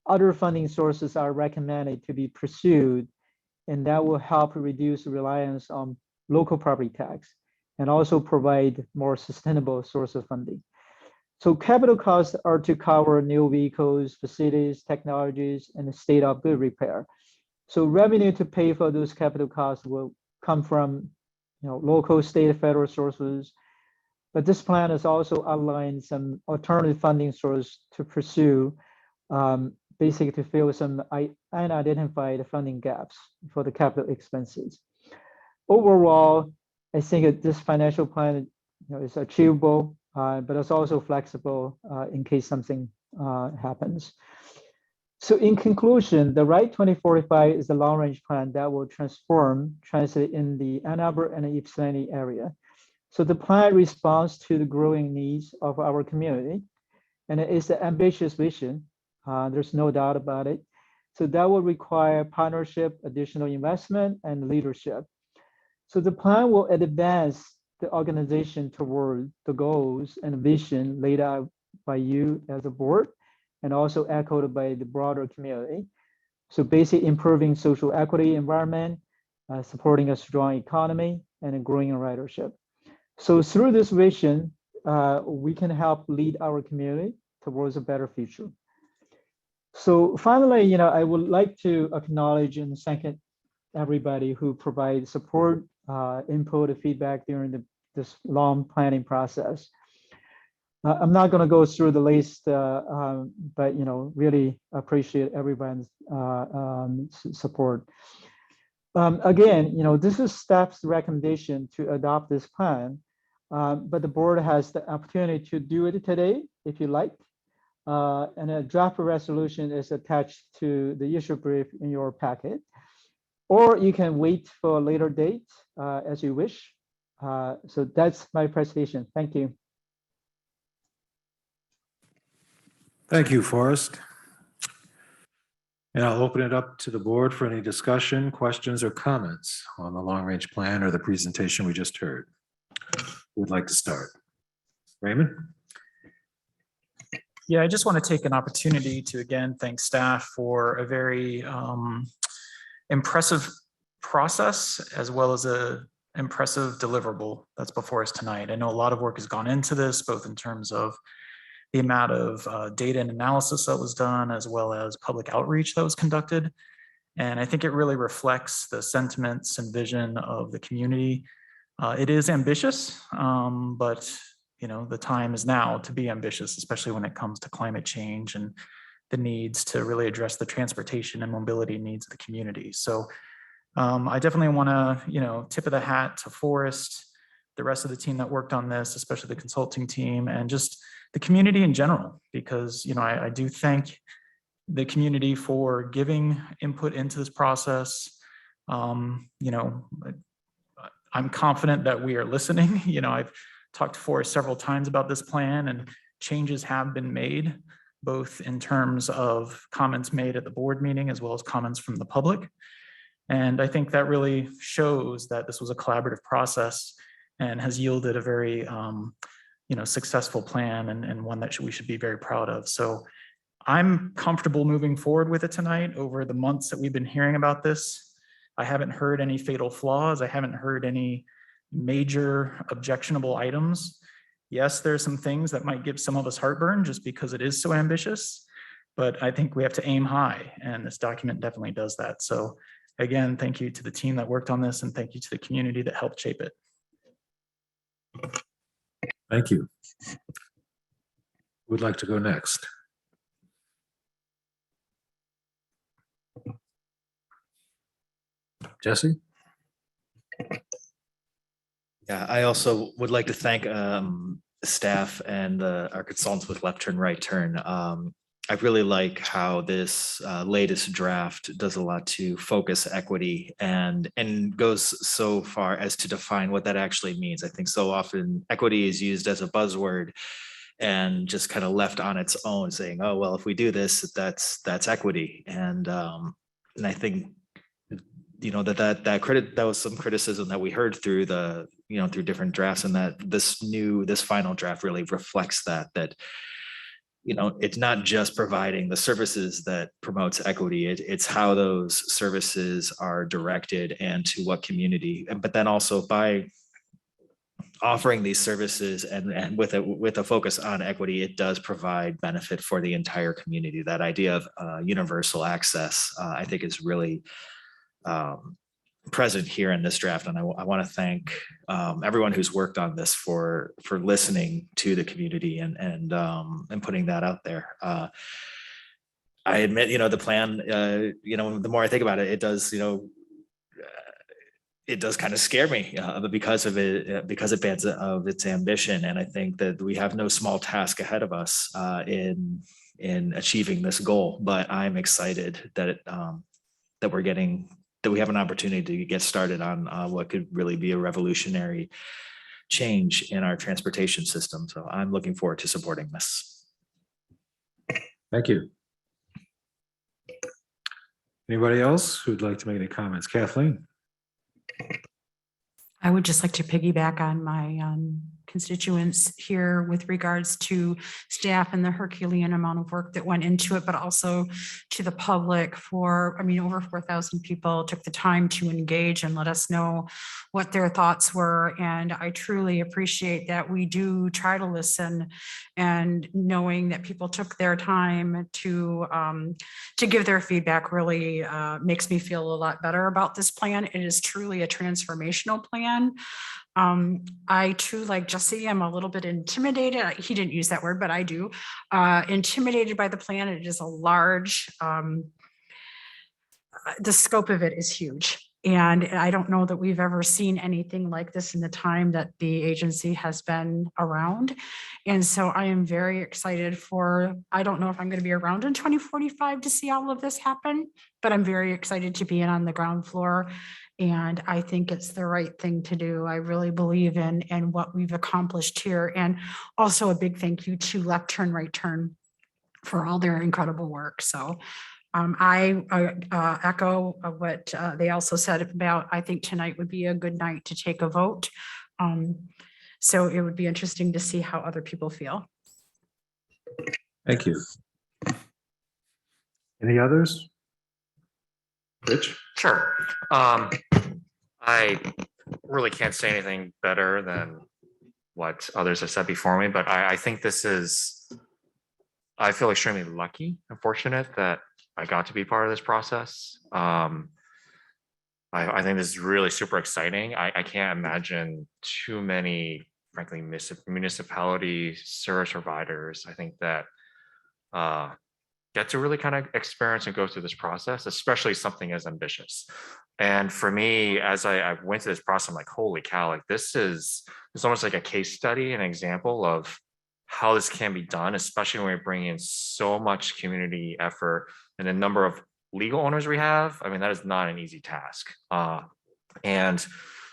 S11: other funding sources are recommended to be pursued and that will help reduce reliance on local property tax and also provide more sustainable source of funding. So capital costs are to cover new vehicles, facilities, technologies, and the state of good repair. So revenue to pay for those capital costs will come from, local, state, federal sources. But this plan has also outlined some alternative funding source to pursue, basically to fill some unidentified funding gaps for the capital expenses. Overall, I think that this financial plan, is achievable, but it's also flexible in case something happens. So in conclusion, the TheRide 2045 is a long-range plan that will transform transit in the Ann Arbor and Ypsilanti area. So the plan responds to the growing needs of our community, and it is an ambitious vision. There's no doubt about it. So that will require partnership, additional investment, and leadership. So the plan will advance the organization toward the goals and vision laid out by you as a board, and also echoed by the broader community. So basically improving social equity environment, supporting a strong economy, and a growing ridership. So through this vision, we can help lead our community towards a better future. So finally, I would like to acknowledge and thank everybody who provided support, input, and feedback during this long planning process. I'm not going to go through the list, but really appreciate everyone's support. Again, this is staff's recommendation to adopt this plan, but the board has the opportunity to do it today if you like. And a draft resolution is attached to the issue brief in your packet, or you can wait for a later date as you wish. So that's my presentation. Thank you.
S2: Thank you, Forrest. And I'll open it up to the board for any discussion, questions, or comments on the long-range plan or the presentation we just heard. Who would like to start? Raymond?
S12: Yeah, I just want to take an opportunity to again thank staff for a very impressive process as well as a impressive deliverable that's before us tonight. I know a lot of work has gone into this, both in terms of the amount of data and analysis that was done, as well as public outreach that was conducted. And I think it really reflects the sentiments and vision of the community. It is ambitious, but the time is now to be ambitious, especially when it comes to climate change and the needs to really address the transportation and mobility needs of the community. So I definitely want to, tip of the hat to Forrest, the rest of the team that worked on this, especially the consulting team, and just the community in general, because, I do thank the community for giving input into this process. I'm confident that we are listening. I've talked to Forrest several times about this plan, and changes have been made, both in terms of comments made at the board meeting as well as comments from the public. And I think that really shows that this was a collaborative process and has yielded a very successful plan, and one that we should be very proud of. So I'm comfortable moving forward with it tonight. Over the months that we've been hearing about this, I haven't heard any fatal flaws. I haven't heard any major objectionable items. Yes, there's some things that might give some of us heartburn just because it is so ambitious, but I think we have to aim high, and this document definitely does that. So again, thank you to the team that worked on this, and thank you to the community that helped shape it.
S2: Thank you. Who would like to go next? Jesse?
S10: Yeah, I also would like to thank staff and our consultants with Left Turn, Right Turn. I really like how this latest draft does a lot to focus equity and goes so far as to define what that actually means. I think so often equity is used as a buzzword and just kind of left on its own, saying, "Oh well, if we do this, that's equity." And I think that was some criticism that we heard through through different drafts, and that this final draft really reflects that it's not just providing the services that promotes equity. It's how those services are directed and to what community. But then also by offering these services and with a focus on equity, it does provide benefit for the entire community. That idea of universal access, I think, is really present here in this draft. And I want to thank everyone who's worked on this for listening to the community and putting that out there. I admit, the plan, the more I think about it, it does, it does kind of scare me because of its ambition. And I think that we have no small task ahead of us in achieving this goal. But I'm excited that we have an opportunity to get started on what could really be a revolutionary change in our transportation system. So I'm looking forward to supporting this.
S2: Thank you. Anybody else who'd like to make any comments? Kathleen?
S4: I would just like to piggyback on my constituents here with regards to staff and the Herculean amount of work that went into it, but also to the public over 4,000 people took the time to engage and let us know what their thoughts were. And I truly appreciate that we do try to listen, and knowing that people took their time to give their feedback really makes me feel a lot better about this plan. It is truly a transformational plan. I too, like Jesse, I'm a little bit intimidated. He didn't use that word, but I do. Intimidated by the plan. It is a large, the scope of it is huge. And I don't know that we've ever seen anything like this in the time that the agency has been around. And so I am very excited I don't know if I'm going to be around in 2045 to see all of this happen, but I'm very excited to be in on the ground floor. And I think it's the right thing to do. I really believe in what we've accomplished here. And also a big thank you to Left Turn, Right Turn for all their incredible work. So I echo what they also said about, I think tonight would be a good night to take a vote. So it would be interesting to see how other people feel.
S2: Thank you. Any others? Rich?
S9: Sure. I really can't say anything better than what others have said before me, but I think I feel extremely lucky and fortunate that I got to be part of this process. I think this is really super exciting. I can't imagine too many, frankly, municipality service providers, I think, that get to really kind of experience and go through this process, especially something as ambitious. And for me, as I went through this process, I'm like, holy cow, like it's almost like a case study, an example of how this can be done, especially when we bring in so much community effort and the number of legal owners we have. I mean, that is not an easy task. And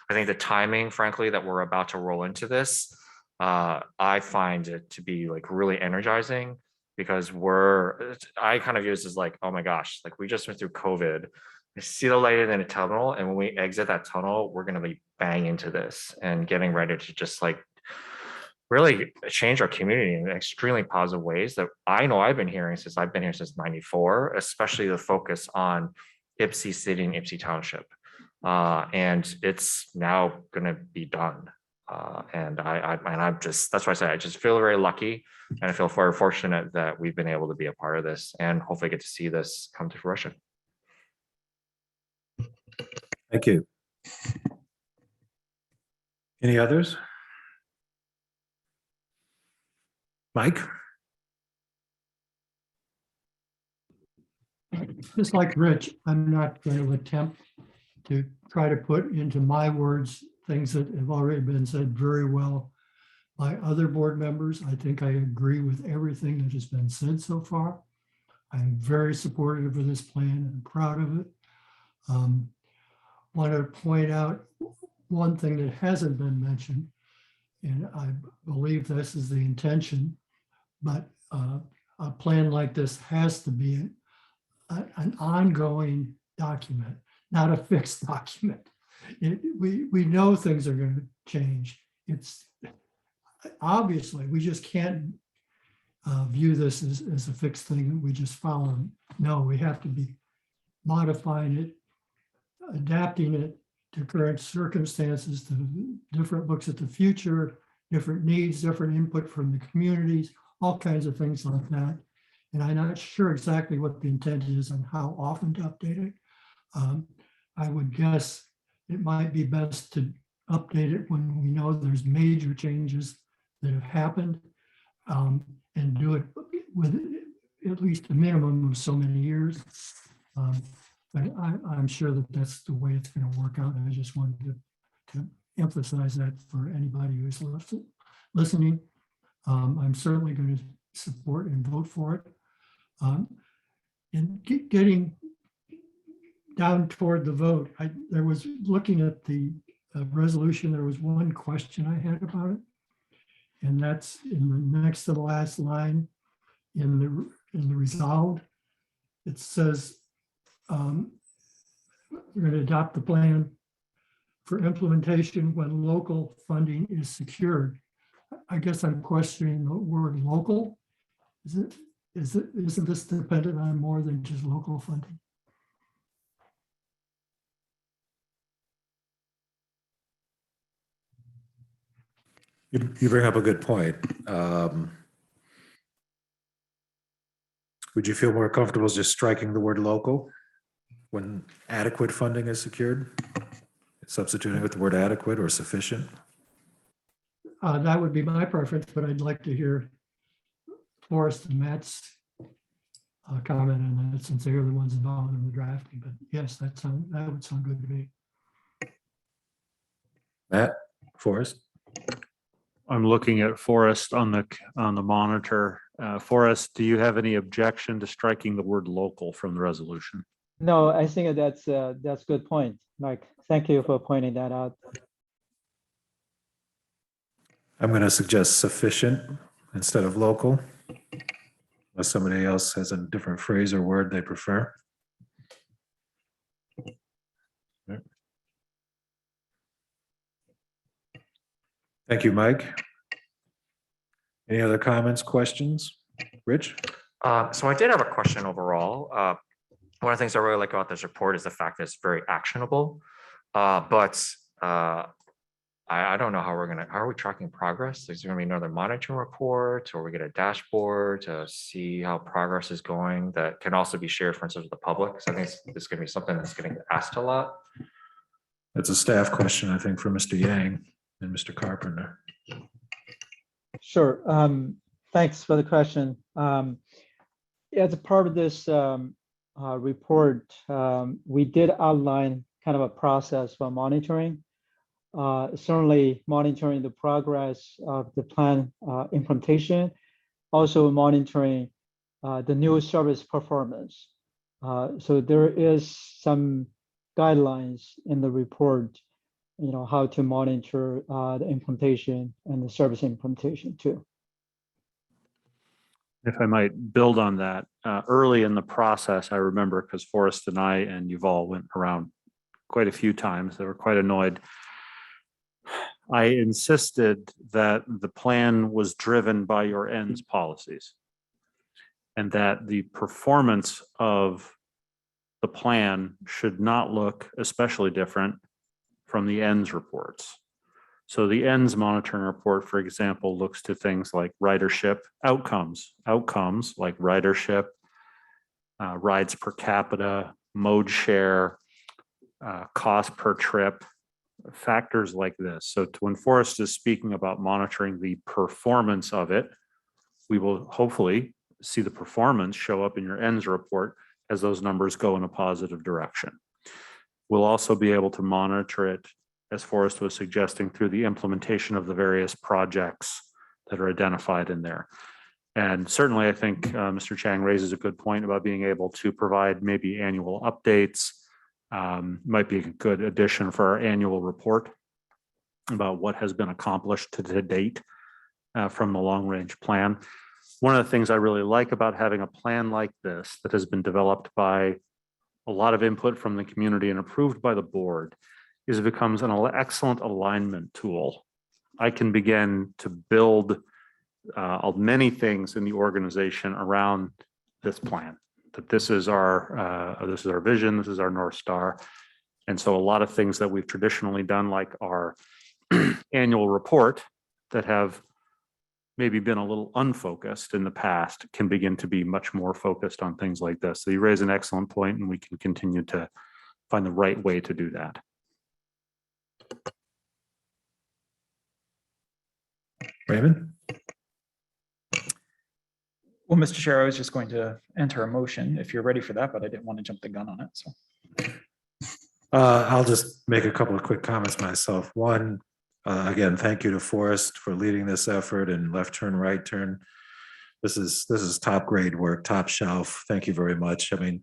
S9: I think the timing, frankly, that we're about to roll into this, I find it to be like really energizing, because I kind of view this as like, oh my gosh, like we just went through COVID. I see the light in a tunnel, and when we exit that tunnel, we're going to be bang into this and getting ready to just like really change our community in extremely positive ways that I know I've been hearing since I've been here since '94, especially the focus on Ypsi City and Ypsi Township. And it's now going to be done. And that's why I say I just feel very lucky, and I feel very fortunate that we've been able to be a part of this and hopefully get to see this come to fruition.
S2: Thank you. Any others? Mike?
S7: Just like Rich, I'm not going to attempt to try to put into my words things that have already been said very well by other board members. I think I agree with everything that has been said so far. I'm very supportive of this plan and proud of it. Want to point out one thing that hasn't been mentioned, and I believe this is the intention, but a plan like this has to be an ongoing document, not a fixed document. We know things are going to change. It's obviously, we just can't view this as a fixed thing that we just follow. No, we have to be modifying it, adapting it to current circumstances, to different looks at the future, different needs, different input from the communities, all kinds of things like that. And I'm not sure exactly what the intent is on how often to update it. I would guess it might be best to update it when we know there's major changes that have happened, and do it with at least a minimum of so many years. But I'm sure that that's the way it's going to work out. I just wanted to emphasize that for anybody who's listening. I'm certainly going to support and vote for it. And getting down toward the vote, there was, looking at the resolution, there was one question I had about it. And that's in the next to the last line in the resolved. It says, we're going to adopt the plan for implementation when local funding is secured. I guess I'm questioning the word local. Isn't this dependent on more than just local funding?
S2: You bring up a good point. Would you feel more comfortable just striking the word local when adequate funding is secured? Substituting with the word adequate or sufficient?
S7: That would be my preference, but I'd like to hear Forrest and Matt's comment on that, since they're the ones involved in the drafting. But yes, that would sound good to me.
S2: Matt, Forrest?
S1: I'm looking at Forrest on the monitor. Forrest, do you have any objection to striking the word local from the resolution?
S11: No, I think that's a good point, Mike. Thank you for pointing that out.
S2: I'm going to suggest sufficient instead of local, unless somebody else has a different phrase or word they prefer. Thank you, Mike. Any other comments, questions? Rich?
S9: So I did have a question overall. One of the things I really like about this report is the fact that it's very actionable. But I don't know how how are we tracking progress? Is there gonna be another monitoring report, or we get a dashboard to see how progress is going that can also be shared, for instance, with the public? So I think this is gonna be something that's getting asked a lot.
S2: That's a staff question, I think, for Mr. Yang and Mr. Carpenter.
S11: Sure. Thanks for the question. As a part of this report, we did outline kind of a process for monitoring. Certainly monitoring the progress of the plan implementation, also monitoring the new service performance. So there is some guidelines in the report, how to monitor the implementation and the service implementation too.
S1: If I might build on that, early in the process, I remember, because Forrest and I and Yuval went around quite a few times, they were quite annoyed. I insisted that the plan was driven by your ends policies, and that the performance of the plan should not look especially different from the ends reports. So the ends monitoring report, for example, looks to things like ridership outcomes like ridership, rides per capita, mode share, cost per trip, factors like this. So when Forrest is speaking about monitoring the performance of it, we will hopefully see the performance show up in your ends report as those numbers go in a positive direction. We'll also be able to monitor it, as Forrest was suggesting, through the implementation of the various projects that are identified in there. And certainly, I think Mr. Chang raises a good point about being able to provide maybe annual updates. Might be a good addition for our annual report about what has been accomplished to date from the long-range plan. One of the things I really like about having a plan like this that has been developed by a lot of input from the community and approved by the board is it becomes an excellent alignment tool. I can begin to build of many things in the organization around this plan, that this is our vision, this is our North Star. And so a lot of things that we've traditionally done, like our annual report, that have maybe been a little unfocused in the past, can begin to be much more focused on things like this. So you raise an excellent point, and we can continue to find the right way to do that.
S2: Raymond?
S12: Well, Mr. Chair, I was just going to enter a motion if you're ready for that, but I didn't want to jump the gun on it, so.
S2: I'll just make a couple of quick comments myself. One, again, thank you to Forrest for leading this effort, and left turn, right turn. This is top grade work, top shelf. Thank you very much. I mean,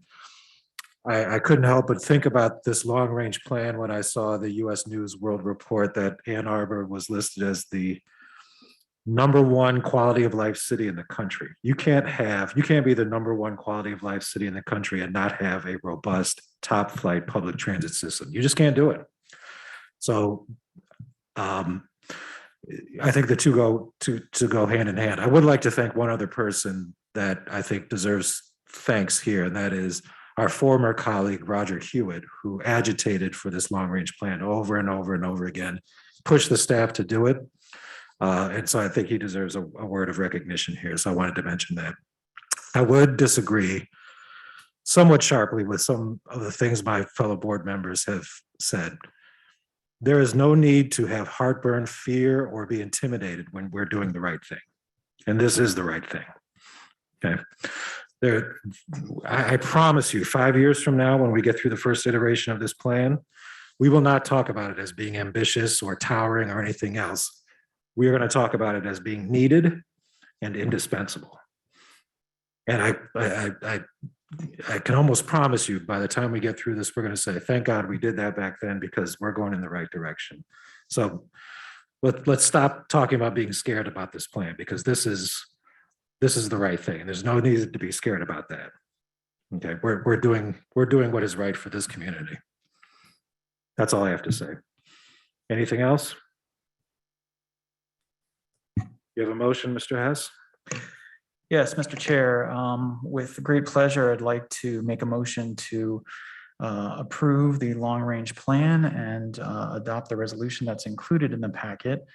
S2: I couldn't help but think about this long range plan when I saw the US News World Report that Ann Arbor was listed as the #1 quality of life city in the country. You can't be the #1 quality of life city in the country and not have a robust top flight public transit system. You just can't do it. So I think the two go hand in hand. I would like to thank one other person that I think deserves thanks here, and that is our former colleague, Roger Hewitt, who agitated for this long range plan over and over and over again, pushed the staff to do it. And so I think he deserves a word of recognition here. So I wanted to mention that. I would disagree somewhat sharply with some of the things my fellow board members have said. There is no need to have heartburn, fear, or be intimidated when we're doing the right thing. And this is the right thing. Okay. I promise you, 5 years from now, when we get through the first iteration of this plan, we will not talk about it as being ambitious or towering or anything else. We are going to talk about it as being needed and indispensable. And I can almost promise you, by the time we get through this, we're going to say, thank God we did that back then, because we're going in the right direction. So let's stop talking about being scared about this plan, because this is the right thing. There's no need to be scared about that. Okay, we're doing what is right for this community. That's all I have to say. Anything else? You have a motion, Mr. Hess?
S12: Yes, Mr. Chair, with great pleasure, I'd like to make a motion to approve the long-range plan and adopt the resolution that's included in the packet.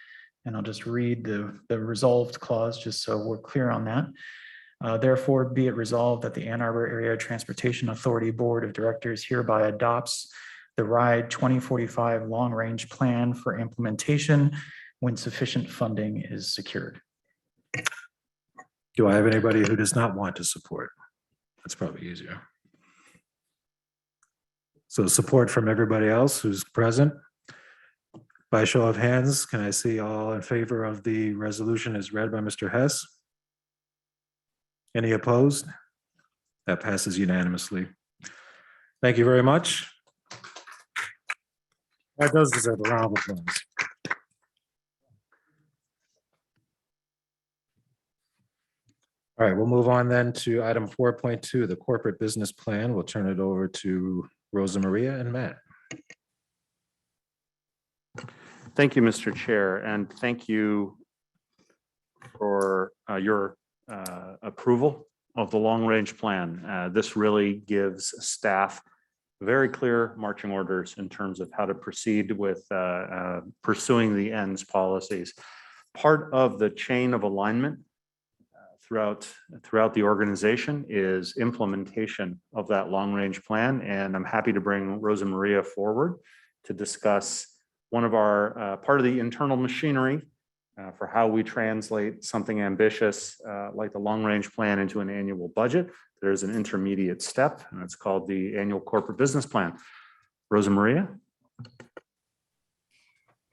S12: And I'll just read the resolved clause, just so we're clear on that. Therefore, be it resolved that the Ann Arbor Area Transportation Authority Board of Directors hereby adopts the RIDE 2045 long-range plan for implementation when sufficient funding is secured.
S2: Do I have anybody who does not want to support? That's probably easier. So support from everybody else who's present. By show of hands, can I see all in favor of the resolution as read by Mr. Hess? Any opposed? That passes unanimously. Thank you very much. That does deserve a round of applause. All right, we'll move on then to item 4.2, the corporate business plan. We'll turn it over to Rosa Maria and Matt.
S1: Thank you, Mr. Chair, and thank you for your approval of the long-range plan. This really gives staff very clear marching orders in terms of how to proceed with pursuing the ends policies. Part of the chain of alignment throughout the organization is implementation of that long-range plan, and I'm happy to bring Rosa Maria forward to discuss one of our part of the internal machinery for how we translate something ambitious like the long-range plan into an annual budget. There's an intermediate step, and it's called the annual corporate business plan. Rosa Maria.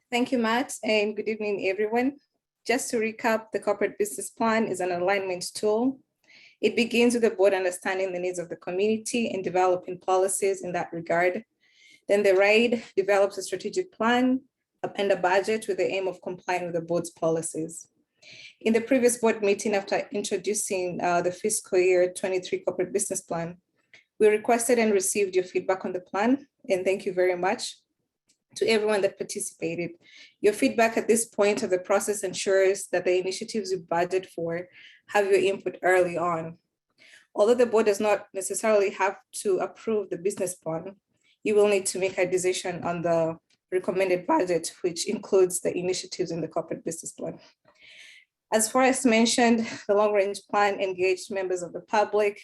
S13: Thank you, Matt, and good evening, everyone. Just to recap, the corporate business plan is an alignment tool. It begins with the board understanding the needs of the community and developing policies in that regard. Then the RIDE develops a strategic plan and a budget with the aim of complying with the board's policies. In the previous board meeting, after introducing the fiscal year 23 corporate business plan, we requested and received your feedback on the plan, and thank you very much. To everyone that participated. Your feedback at this point of the process ensures that the initiatives you budget for have your input early on. Although the board does not necessarily have to approve the business plan, you will need to make a decision on the recommended budget, which includes the initiatives in the corporate business plan. As Forrest mentioned, the long-range plan engaged members of the public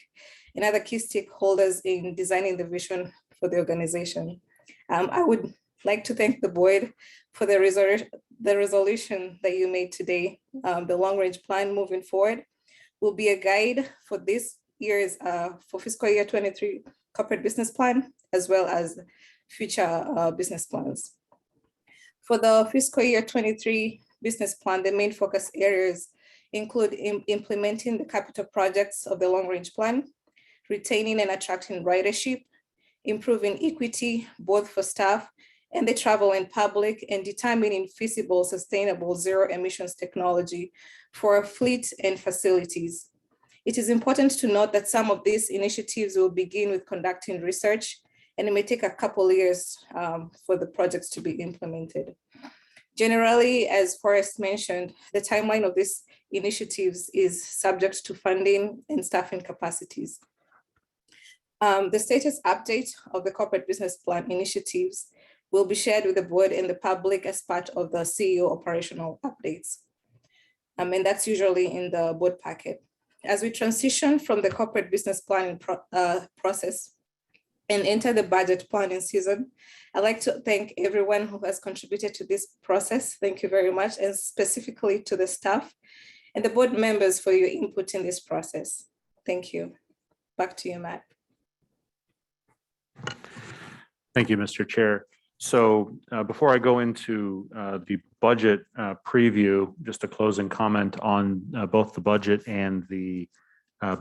S13: and other key stakeholders in designing the vision for the organization. I would like to thank the board for the resolution that you made today. The long-range plan moving forward will be a guide for this year's, for fiscal year 23 corporate business plan, as well as future business plans. For the fiscal year 23 business plan, the main focus areas include implementing the capital projects of the long-range plan, retaining and attracting ridership, improving equity, both for staff and the travel and public, and determining feasible, sustainable zero emissions technology for our fleet and facilities. It is important to note that some of these initiatives will begin with conducting research, and it may take a couple years for the projects to be implemented. Generally, as Forrest mentioned, the timeline of these initiatives is subject to funding and staffing capacities. The status update of the corporate business plan initiatives will be shared with the board and the public as part of the CEO operational updates. And that's usually in the board packet. As we transition from the corporate business planning process and enter the budget planning season, I'd like to thank everyone who has contributed to this process. Thank you very much, and specifically to the staff and the board members for your input in this process. Thank you. Back to you, Matt.
S1: Thank you, Mr. Chair. So before I go into the budget preview, just a closing comment on both the budget and the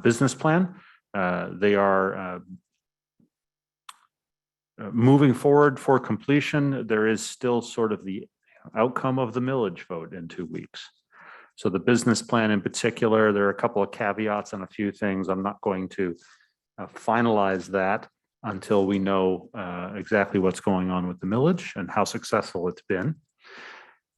S1: business plan. They are moving forward for completion. There is still sort of the outcome of the millage vote in 2 weeks. So the business plan in particular, there are a couple of caveats on a few things. I'm not going to finalize that until we know exactly what's going on with the millage and how successful it's been.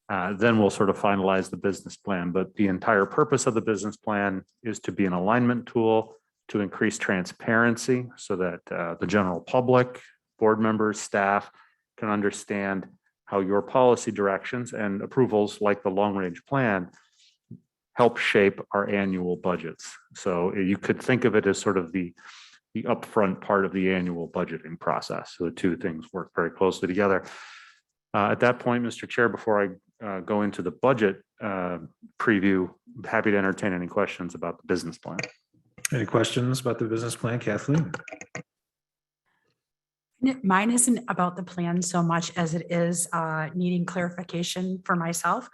S1: Then we'll sort of finalize the business plan. But the entire purpose of the business plan is to be an alignment tool to increase transparency so that the general public, board members, staff can understand how your policy directions and approvals like the long-range plan help shape our annual budgets. So you could think of it as sort of the upfront part of the annual budgeting process. So the two things work very closely together. At that point, Mr. Chair, before I go into the budget preview, I'm happy to entertain any questions about the business plan.
S2: Any questions about the business plan, Kathleen?
S4: Mine isn't about the plan so much as it is needing clarification for myself.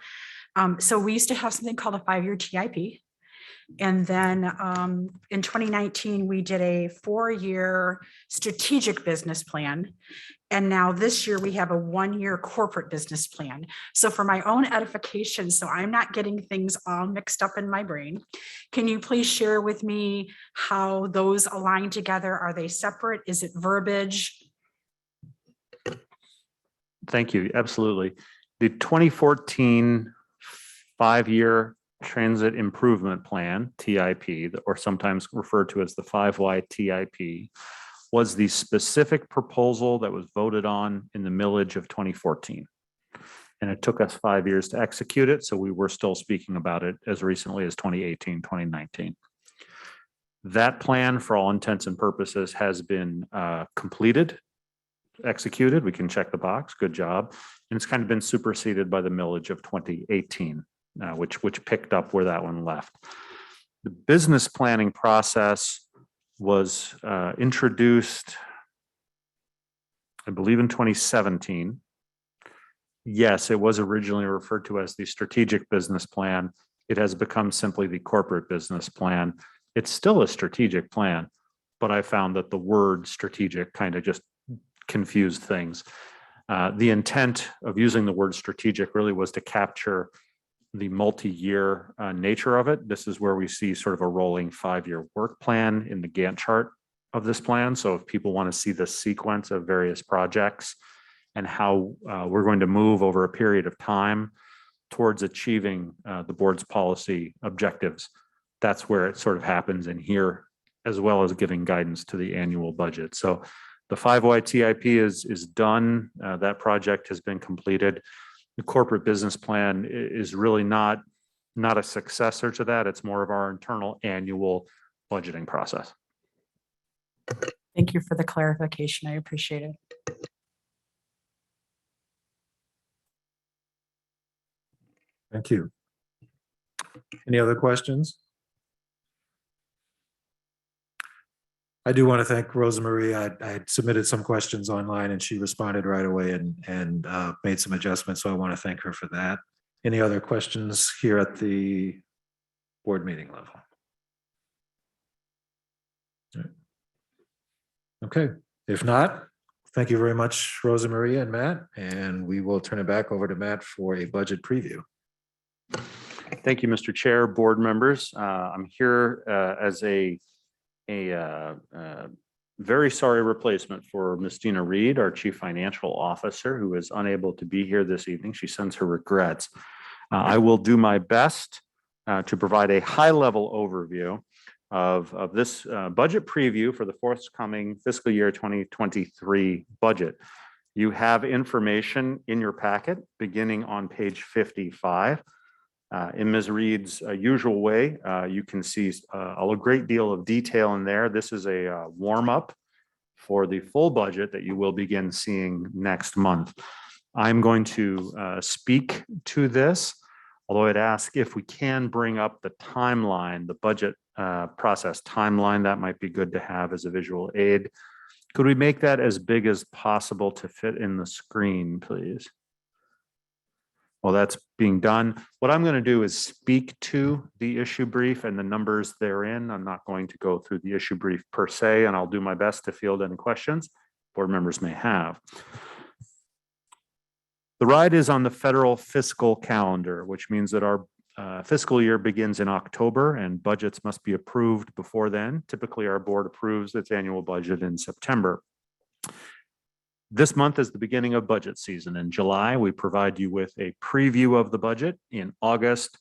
S4: So we used to have something called a 5-year TIP. And then in 2019, we did a 4-year strategic business plan. And now this year we have a 1-year corporate business plan. So for my own edification, so I'm not getting things all mixed up in my brain, can you please share with me how those align together? Are they separate? Is it verbiage?
S1: Thank you. Absolutely. The 2014 5-year Transit Improvement Plan, TIP, or sometimes referred to as the 5Y TIP, was the specific proposal that was voted on in the millage of 2014. And it took us 5 years to execute it. So we were still speaking about it as recently as 2018, 2019. That plan, for all intents and purposes, has been completed, executed. We can check the box. Good job. And it's kind of been superseded by the millage of 2018. Which picked up where that one left. The business planning process was introduced, I believe, in 2017. Yes, it was originally referred to as the strategic business plan. It has become simply the corporate business plan. It's still a strategic plan, but I found that the word strategic kind of just confused things. The intent of using the word strategic really was to capture the multi-year nature of it. This is where we see sort of a rolling 5-year work plan in the Gantt chart of this plan. So if people want to see the sequence of various projects and how we're going to move over a period of time towards achieving the board's policy objectives. That's where it sort of happens in here, as well as giving guidance to the annual budget. So the 5Y TIP is done. That project has been completed. The corporate business plan is really not a successor to that. It's more of our internal annual budgeting process.
S4: Thank you for the clarification. I appreciate it.
S2: Thank you. Any other questions? I do want to thank Rosa Marie. I had submitted some questions online and she responded right away and made some adjustments. So I want to thank her for that. Any other questions here at the board meeting level? Okay, if not, thank you very much, Rosa Maria and Matt, and we will turn it back over to Matt for a budget preview.
S1: Thank you, Mr. Chair, board members. I'm here as a very sorry replacement for Ms. Dina Reed, our Chief Financial Officer, who is unable to be here this evening. She sends her regrets. I will do my best to provide a high-level overview of this budget preview for the forthcoming fiscal year 2023 budget. You have information in your packet beginning on page 55. In Ms. Reed's usual way, you can see a great deal of detail in there. This is a warm-up for the full budget that you will begin seeing next month. I'm going to speak to this, although I'd ask if we can bring up the timeline, the budget process timeline. That might be good to have as a visual aid. Could we make that as big as possible to fit in the screen, please? Well, that's being done. What I'm going to do is speak to the issue brief and the numbers therein. I'm not going to go through the issue brief per se, and I'll do my best to field any questions board members may have. The ride is on the federal fiscal calendar, which means that our fiscal year begins in October and budgets must be approved before then. Typically, our board approves its annual budget in September. This month is the beginning of budget season. In July, we provide you with a preview of the budget. In August,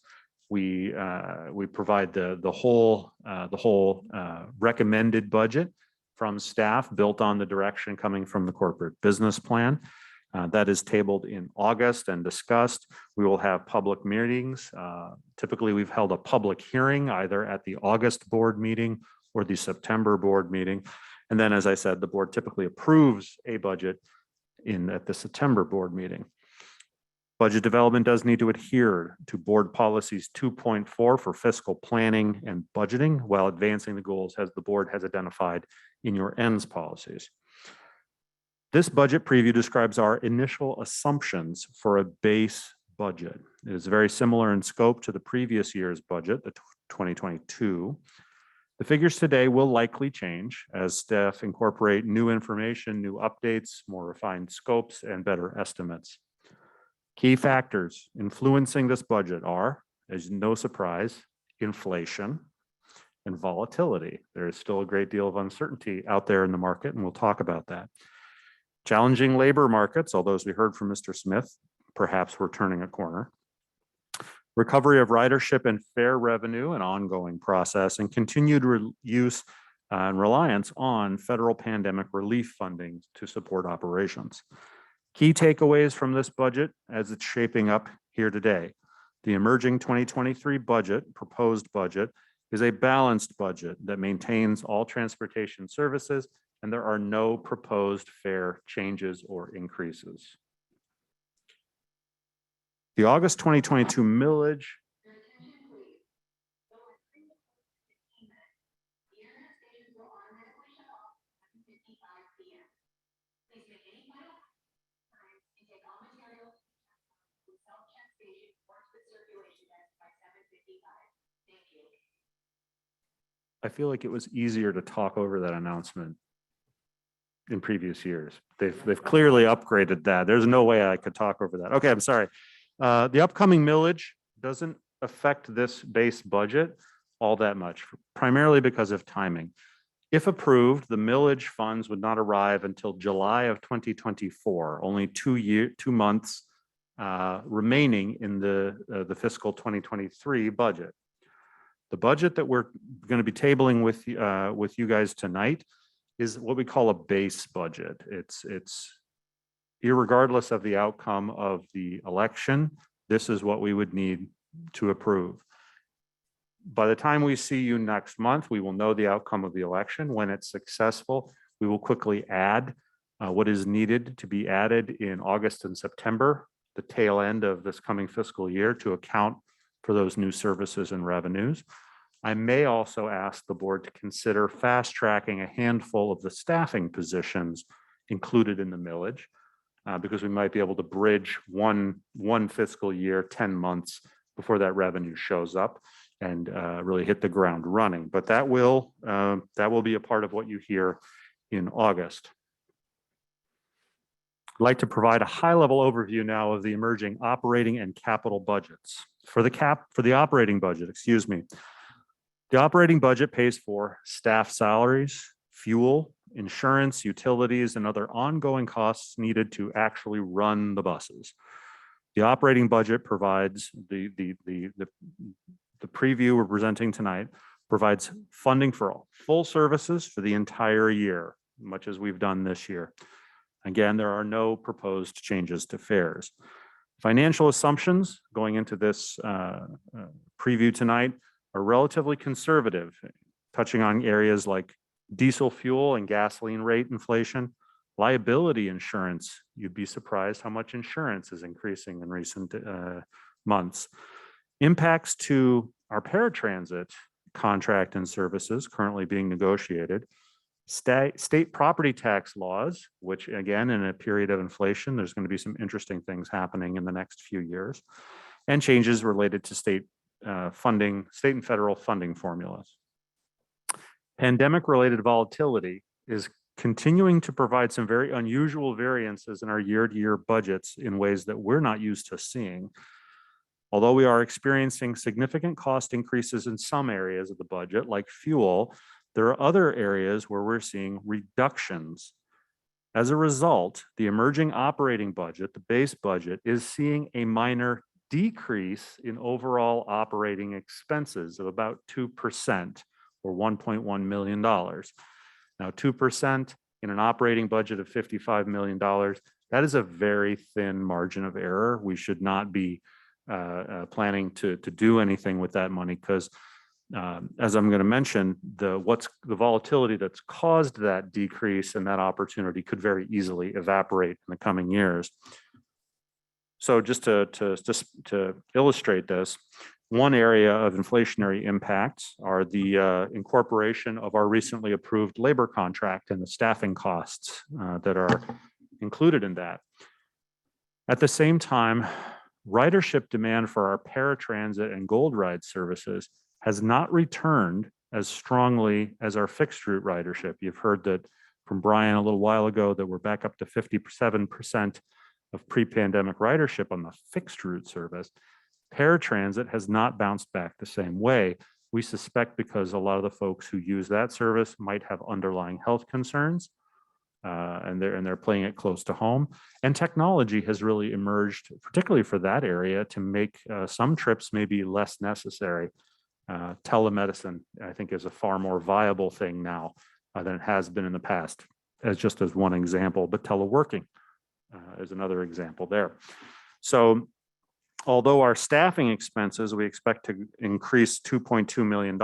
S1: we provide the whole recommended budget from staff built on the direction coming from the corporate business plan. That is tabled in August and discussed. We will have public meetings. Typically, we've held a public hearing either at the August board meeting or the September board meeting. And then, as I said, the board typically approves a budget at the September board meeting. Budget development does need to adhere to board policies 2.4 for fiscal planning and budgeting while advancing the goals as the board has identified in your ends policies. This budget preview describes our initial assumptions for a base budget. It is very similar in scope to the previous year's budget, the 2022. The figures today will likely change as staff incorporate new information, new updates, more refined scopes, and better estimates. Key factors influencing this budget are, as no surprise, inflation and volatility. There is still a great deal of uncertainty out there in the market, and we'll talk about that. Challenging labor markets, although as we heard from Mr. Smith, perhaps we're turning a corner. Recovery of ridership and fare revenue, an ongoing process, and continued use and reliance on federal pandemic relief funding to support operations. Key takeaways from this budget as it's shaping up here today. The emerging 2023 budget, proposed budget, is a balanced budget that maintains all transportation services, and there are no proposed fare changes or increases. The August 2022 millage I feel like it was easier to talk over that announcement in previous years. They've clearly upgraded that. There's no way I could talk over that. Okay, I'm sorry. The upcoming millage doesn't affect this base budget all that much, primarily because of timing. If approved, the millage funds would not arrive until July of 2024, only 2 months remaining in the fiscal 2023 budget. The budget that we're going to be tabling with you guys tonight is what we call a base budget. It's irregardless of the outcome of the election, this is what we would need to approve. By the time we see you next month, we will know the outcome of the election. When it's successful, we will quickly add what is needed to be added in August and September, the tail end of this coming fiscal year, to account for those new services and revenues. I may also ask the board to consider fast tracking a handful of the staffing positions included in the millage, because we might be able to bridge one fiscal year, 10 months before that revenue shows up, and really hit the ground running. But that will be a part of what you hear in August. I'd like to provide a high-level overview now of the emerging operating and capital budgets. For the operating budget, excuse me. The operating budget pays for staff salaries, fuel, insurance, utilities, and other ongoing costs needed to actually run the buses. The operating budget provides the preview we're presenting tonight provides funding for all full services for the entire year, much as we've done this year. Again, there are no proposed changes to fares. Financial assumptions going into this preview tonight are relatively conservative, touching on areas like diesel fuel and gasoline rate inflation, liability insurance. You'd be surprised how much insurance is increasing in recent months. Impacts to our paratransit contract and services currently being negotiated, state property tax laws, which again, in a period of inflation, there's going to be some interesting things happening in the next few years, and changes related to state and federal funding formulas. Pandemic-related volatility is continuing to provide some very unusual variances in our year-to-year budgets in ways that we're not used to seeing. Although we are experiencing significant cost increases in some areas of the budget, like fuel, there are other areas where we're seeing reductions. As a result, the emerging operating budget, the base budget, is seeing a minor decrease in overall operating expenses of about 2%, or $1.1 million. Now, 2% in an operating budget of $55 million, that is a very thin margin of error. We should not be planning to do anything with that money, because as I'm going to mention, the volatility that's caused that decrease and that opportunity could very easily evaporate in the coming years. So just to illustrate this, one area of inflationary impacts are the incorporation of our recently approved labor contract and the staffing costs that are included in that. At the same time, ridership demand for our paratransit and Gold Ride services has not returned as strongly as our fixed route ridership. You've heard that from Brian a little while ago that we're back up to 57% of pre-pandemic ridership on the fixed route service. Paratransit has not bounced back the same way. We suspect because a lot of the folks who use that service might have underlying health concerns, and they're playing it close to home. And technology has really emerged, particularly for that area, to make some trips maybe less necessary. Telemedicine, I think, is a far more viable thing now than it has been in the past, as one example, but teleworking is another example there. So although our staffing expenses, we expect to increase $2.2 million,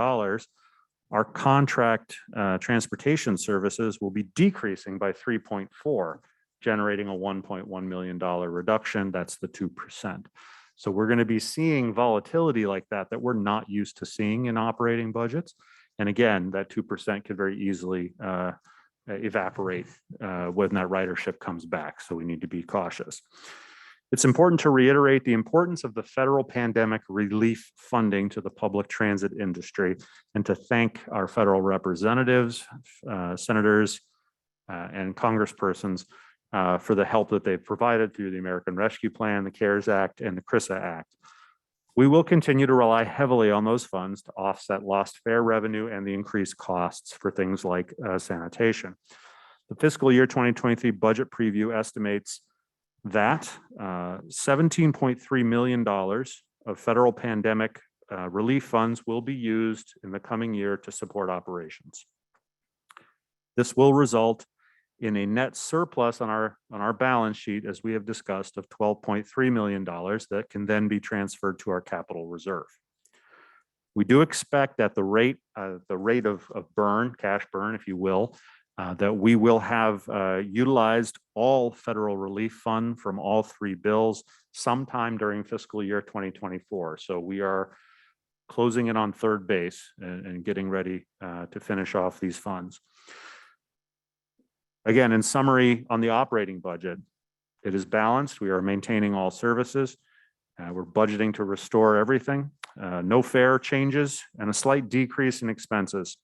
S1: our contract transportation services will be decreasing by 3.4, generating a $1.1 million reduction. That's the 2%. So we're going to be seeing volatility like that we're not used to seeing in operating budgets. And again, that 2% could very easily evaporate when that ridership comes back. So we need to be cautious. It's important to reiterate the importance of the federal pandemic relief funding to the public transit industry, and to thank our federal representatives, senators, and congresspersons for the help that they've provided through the American Rescue Plan, the CARES Act, and the CRISA Act. We will continue to rely heavily on those funds to offset lost fare revenue and the increased costs for things like sanitation. The fiscal year 2023 budget preview estimates that $17.3 million of federal pandemic relief funds will be used in the coming year to support operations. This will result in a net surplus on our balance sheet, as we have discussed, of $12.3 million that can then be transferred to our capital reserve. We do expect that the rate of burn, cash burn, if you will, that we will have utilized all federal relief fund from all three bills sometime during fiscal year 2024. So we are closing in on third base and getting ready to finish off these funds. Again, in summary, on the operating budget, it is balanced. We are maintaining all services. We're budgeting to restore everything. No fare changes and a slight decrease in expenses.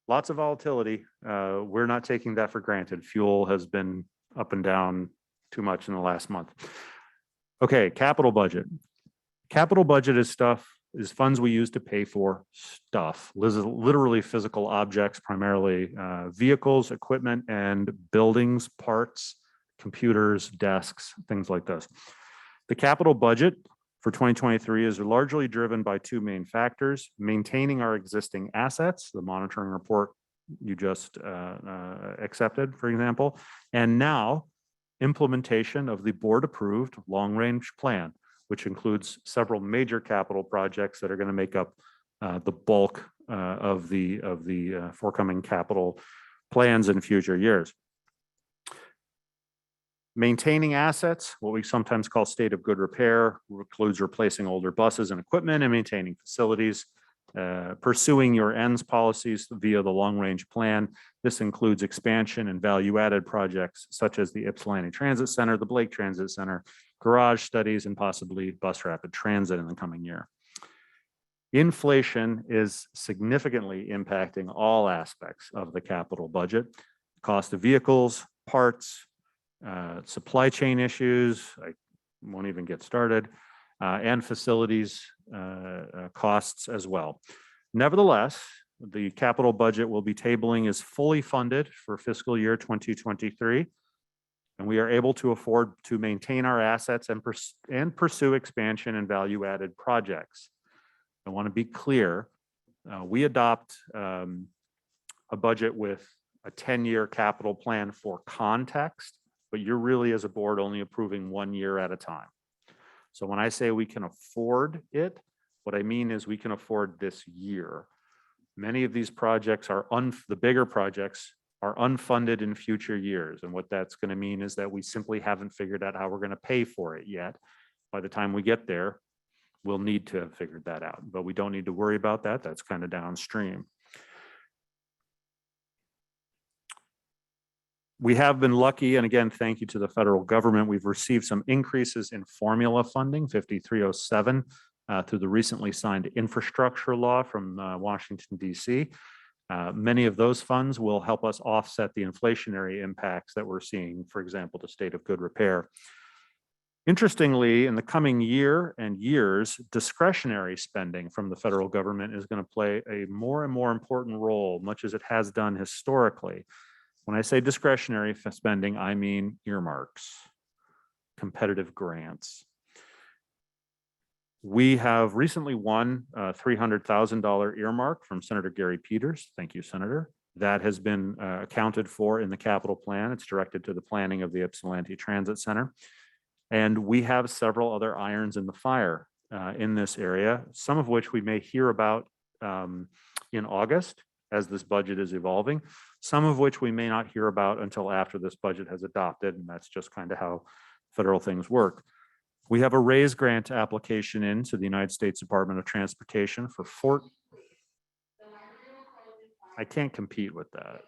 S1: Lots of volatility. We're not taking that for granted. Fuel has been up and down too much in the last month. Okay, capital budget. Capital budget is funds we use to pay for stuff, literally physical objects, primarily vehicles, equipment, and buildings, parts, computers, desks, things like this. The capital budget for 2023 is largely driven by two main factors: maintaining our existing assets, the monitoring report you just accepted, for example, and now implementation of the board-approved long-range plan, which includes several major capital projects that are going to make up the bulk of the forthcoming capital plans in future years. Maintaining assets, what we sometimes call state of good repair, includes replacing older buses and equipment and maintaining facilities. Pursuing your ends policies via the long-range plan. This includes expansion and value-added projects such as the Ypsilanti Transit Center, the Blake Transit Center, garage studies, and possibly bus rapid transit in the coming year. Inflation is significantly impacting all aspects of the capital budget. Cost of vehicles, parts, supply chain issues, I won't even get started, and facilities costs as well. Nevertheless, the capital budget we'll be tabling is fully funded for fiscal year 2023, and we are able to afford to maintain our assets and pursue expansion and value-added projects. I want to be clear, we adopt a budget with a 10-year capital plan for context, but you're really, as a board, only approving 1 year at a time. So when I say we can afford it, what I mean is we can afford this year. Many of these projects are, the bigger projects are unfunded in future years. And what that's going to mean is that we simply haven't figured out how we're going to pay for it yet. By the time we get there, we'll need to have figured that out, but we don't need to worry about that. That's kind of downstream. We have been lucky, and again, thank you to the federal government. We've received some increases in formula funding, 5307, through the recently signed infrastructure law from Washington, D.C. Many of those funds will help us offset the inflationary impacts that we're seeing, for example, the state of good repair. Interestingly, in the coming year and years, discretionary spending from the federal government is going to play a more and more important role, much as it has done historically. When I say discretionary spending, I mean earmarks, competitive grants. We have recently won a $300,000 earmark from Senator Gary Peters. Thank you, Senator. That has been accounted for in the capital plan. It's directed to the planning of the Ypsilanti Transit Center. And we have several other irons in the fire in this area, some of which we may hear about in August as this budget is evolving, some of which we may not hear about until after this budget has adopted, and that's just kind of how federal things work. We have a raise grant application into the United States Department of Transportation for I can't compete with that.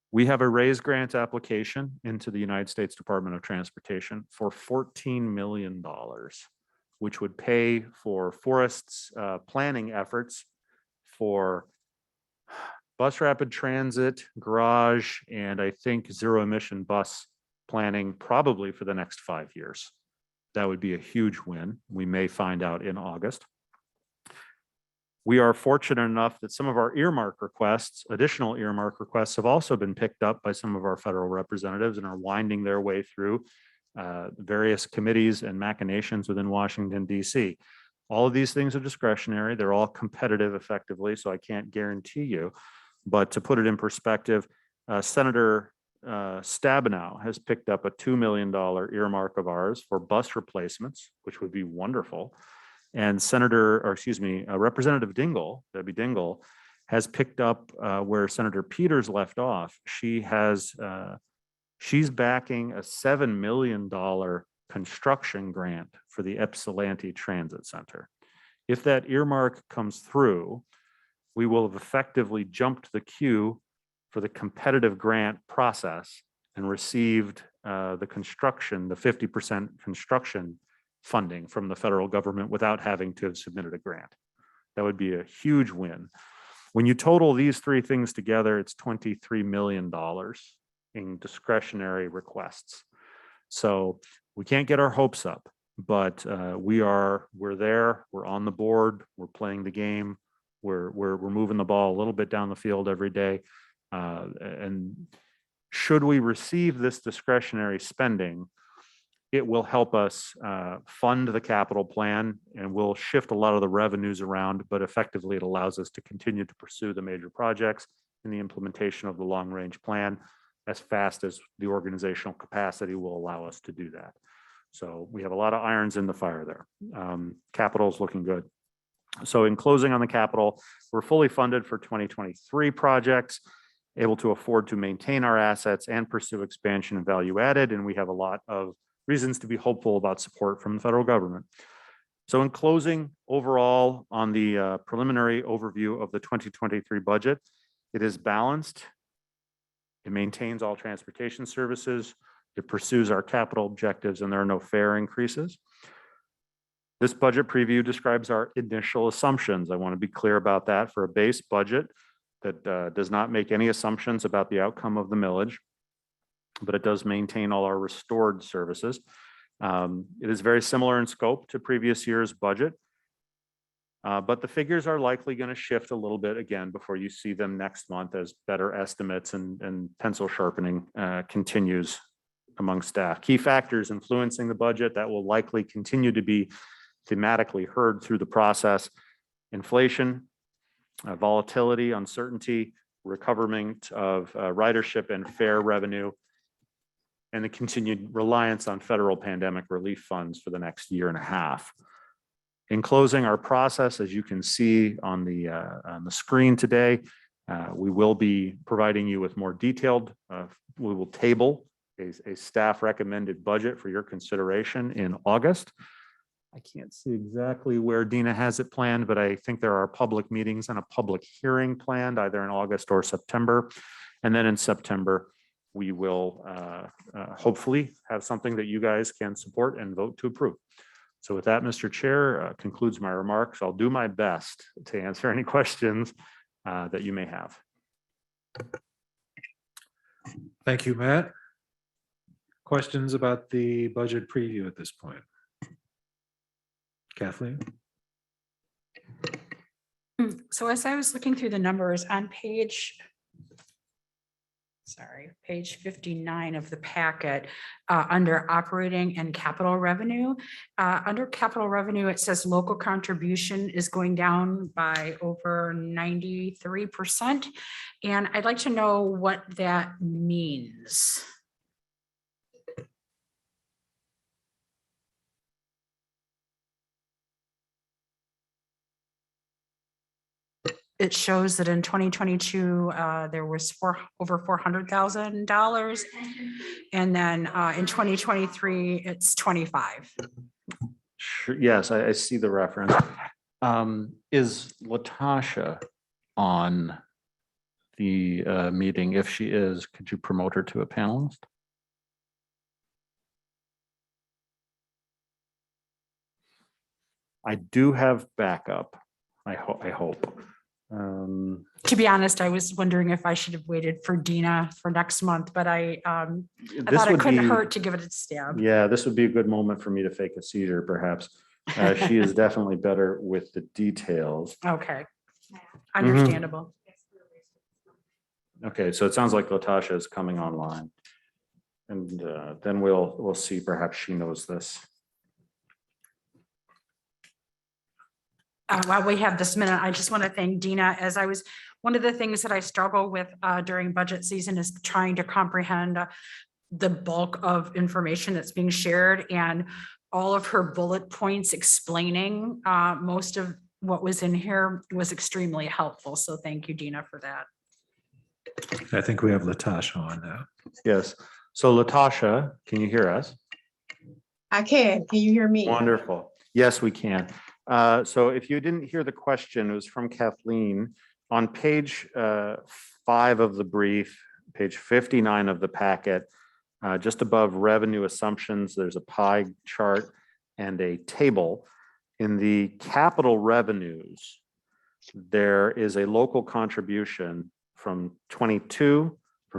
S1: We have a raise grant application into the United States Department of Transportation for $14 million, which would pay for forests planning efforts for bus rapid transit, garage, and I think zero emission bus planning probably for the next 5 years. That would be a huge win. We may find out in August. We are fortunate enough that some of our earmark requests, additional earmark requests, have also been picked up by some of our federal representatives and are winding their way through various committees and machinations within Washington, D.C. All of these things are discretionary. They're all competitive effectively, so I can't guarantee you. But to put it in perspective, Senator Stabenow has picked up a $2 million earmark of ours for bus replacements, which would be wonderful. And Representative Dingell, Debbie Dingell, has picked up where Senator Peters left off. She's backing a $7 million construction grant for the Ypsilanti Transit Center. If that earmark comes through, we will have effectively jumped the queue for the competitive grant process and received the 50% construction funding from the federal government without having to have submitted a grant. That would be a huge win. When you total these three things together, it's $23 million in discretionary requests. So we can't get our hopes up, but we're there, we're on the board, we're playing the game, we're moving the ball a little bit down the field every day. And should we receive this discretionary spending, it will help us fund the capital plan and will shift a lot of the revenues around, but effectively it allows us to continue to pursue the major projects and the implementation of the long-range plan as fast as the organizational capacity will allow us to do that. So we have a lot of irons in the fire there. Capital is looking good. So in closing on the capital, we're fully funded for 2023 projects, able to afford to maintain our assets and pursue expansion and value added, and we have a lot of reasons to be hopeful about support from the federal government. So in closing, overall, on the preliminary overview of the 2023 budget, it is balanced. It maintains all transportation services. It pursues our capital objectives, and there are no fare increases. This budget preview describes our initial assumptions. I want to be clear about that. For a base budget that does not make any assumptions about the outcome of the millage, but it does maintain all our restored services. It is very similar in scope to previous year's budget, but the figures are likely going to shift a little bit again before you see them next month as better estimates and pencil sharpening continues among staff. Key factors influencing the budget that will likely continue to be thematically heard through the process: inflation, volatility, uncertainty, recovery of ridership and fare revenue, and the continued reliance on federal pandemic relief funds for the next year and a half. In closing, our process, as you can see on the screen today, we will be providing you with more detailed, we will table a staff recommended budget for your consideration in August. I can't see exactly where Dina has it planned, but I think there are public meetings and a public hearing planned either in August or September. And then in September, we will hopefully have something that you guys can support and vote to approve. So with that, Mr. Chair, concludes my remarks. I'll do my best to answer any questions that you may have.
S2: Thank you, Matt. Questions about the budget preview at this point? Kathleen?
S4: So as I was looking through the numbers on page 59 of the packet, under operating and capital revenue, under capital revenue, it says local contribution is going down by over 93%. And I'd like to know what that means. It shows that in 2022, there was over $400,000. And then in 2023, it's 25.
S1: Sure, yes, I see the reference. Is Latasha on the meeting? If she is, could you promote her to a panelist? I do have backup. I hope.
S4: To be honest, I was wondering if I should have waited for Dina for next month, but I
S1: This
S4: thought it
S1: would
S4: couldn't
S1: be-
S4: hurt to give it a stab.
S1: Yeah, this would be a good moment for me to fake a seizure, perhaps. She is definitely better with the details.
S4: Okay. Understandable.
S1: Okay, so it sounds like Latasha is coming online. And then we'll see, perhaps she knows this.
S4: While we have this minute, I just want to thank Dina, one of the things that I struggle with during budget season is trying to comprehend the bulk of information that's being shared, and all of her bullet points explaining most of what was in here was extremely helpful. So thank you, Dina, for that.
S2: I think we have Latasha on now.
S1: Yes. So Latasha, can you hear us?
S14: I can. Can you hear me?
S1: Wonderful. Yes, we can. So if you didn't hear the question, it was from Kathleen. On page 5 of the brief, page 59 of the packet, just above revenue assumptions, there's a pie chart and a table. In the capital revenues, there is a local contribution from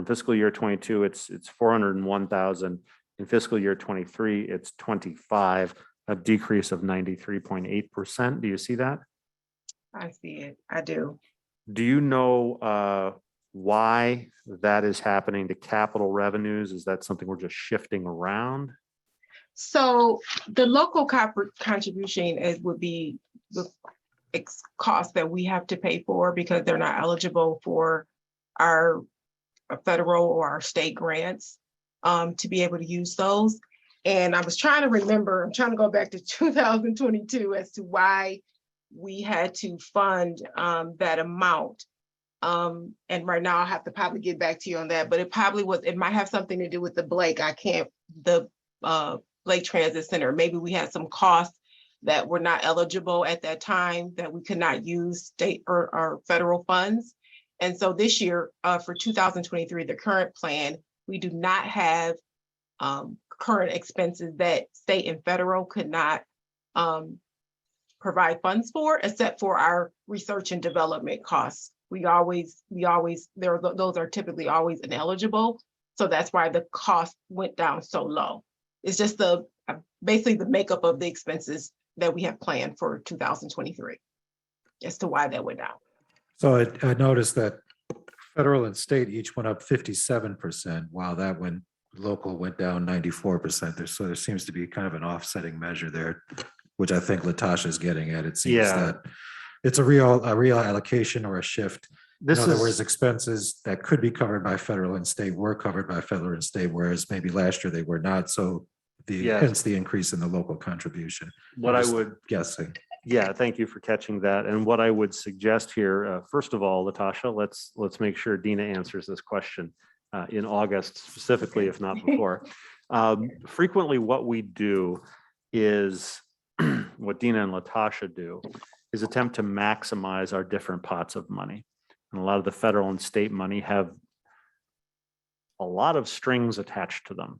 S1: fiscal year 22, it's 401,000. In fiscal year 23, it's 25, a decrease of 93.8%. Do you see that?
S14: I see it. I do.
S1: Do you know why that is happening to capital revenues? Is that something we're just shifting around?
S14: So the local contribution would be the cost that we have to pay for because they're not eligible for our federal or our state grants to be able to use those. And I was trying to remember, I'm trying to go back to 2022 as to why we had to fund that amount. And right now I'll have to probably get back to you on that, but it might have something to do with the Blake. The Blake Transit Center. Maybe we had some costs that were not eligible at that time that we could not use state or federal funds. And so this year for 2023, the current plan, we do not have current expenses that state and federal could not provide funds for, except for our research and development costs. Those are typically always ineligible. So that's why the cost went down so low. It's just basically the makeup of the expenses that we have planned for 2023 as to why that went down.
S2: So I noticed that federal and state each went up 57%, while local went down 94%. So there seems to be kind of an offsetting measure there, which I think Latasha is getting at. It seems that it's a real allocation or a shift. In other words, expenses that could be covered by federal and state were covered by federal and state, whereas maybe last year they were not. So hence the increase in the local contribution. Guessing.
S1: Yeah, thank you for catching that. And what I would suggest here, first of all, Latasha, let's make sure Dina answers this question in August specifically, if not before. Frequently what we do is, what Dina and Latasha do, is attempt to maximize our different pots of money. And a lot of the federal and state money have a lot of strings attached to them.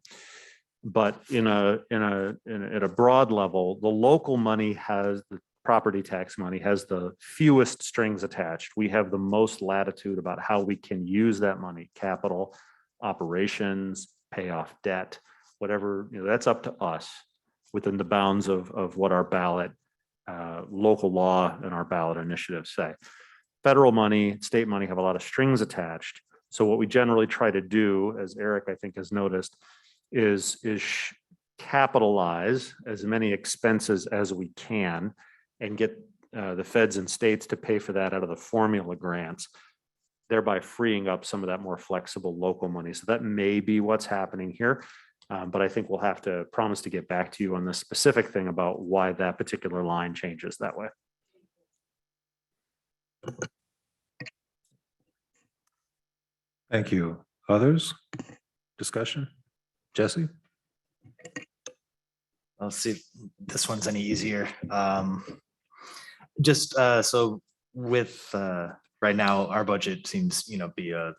S1: But at a broad level, the local money the property tax money has the fewest strings attached. We have the most latitude about how we can use that money, capital, operations, pay off debt, whatever, that's up to us within the bounds of what our ballot, local law and our ballot initiatives say. Federal money, state money have a lot of strings attached. So what we generally try to do, as Eric, I think, has noticed, is capitalize as many expenses as we can and get the feds and states to pay for that out of the formula grants, thereby freeing up some of that more flexible local money. So that may be what's happening here. But I think we'll have to promise to get back to you on the specific thing about why that particular line changes that way.
S2: Thank you. Others? Discussion? Jesse?
S10: I'll see if this one's any easier. So with right now, our budget seems, be a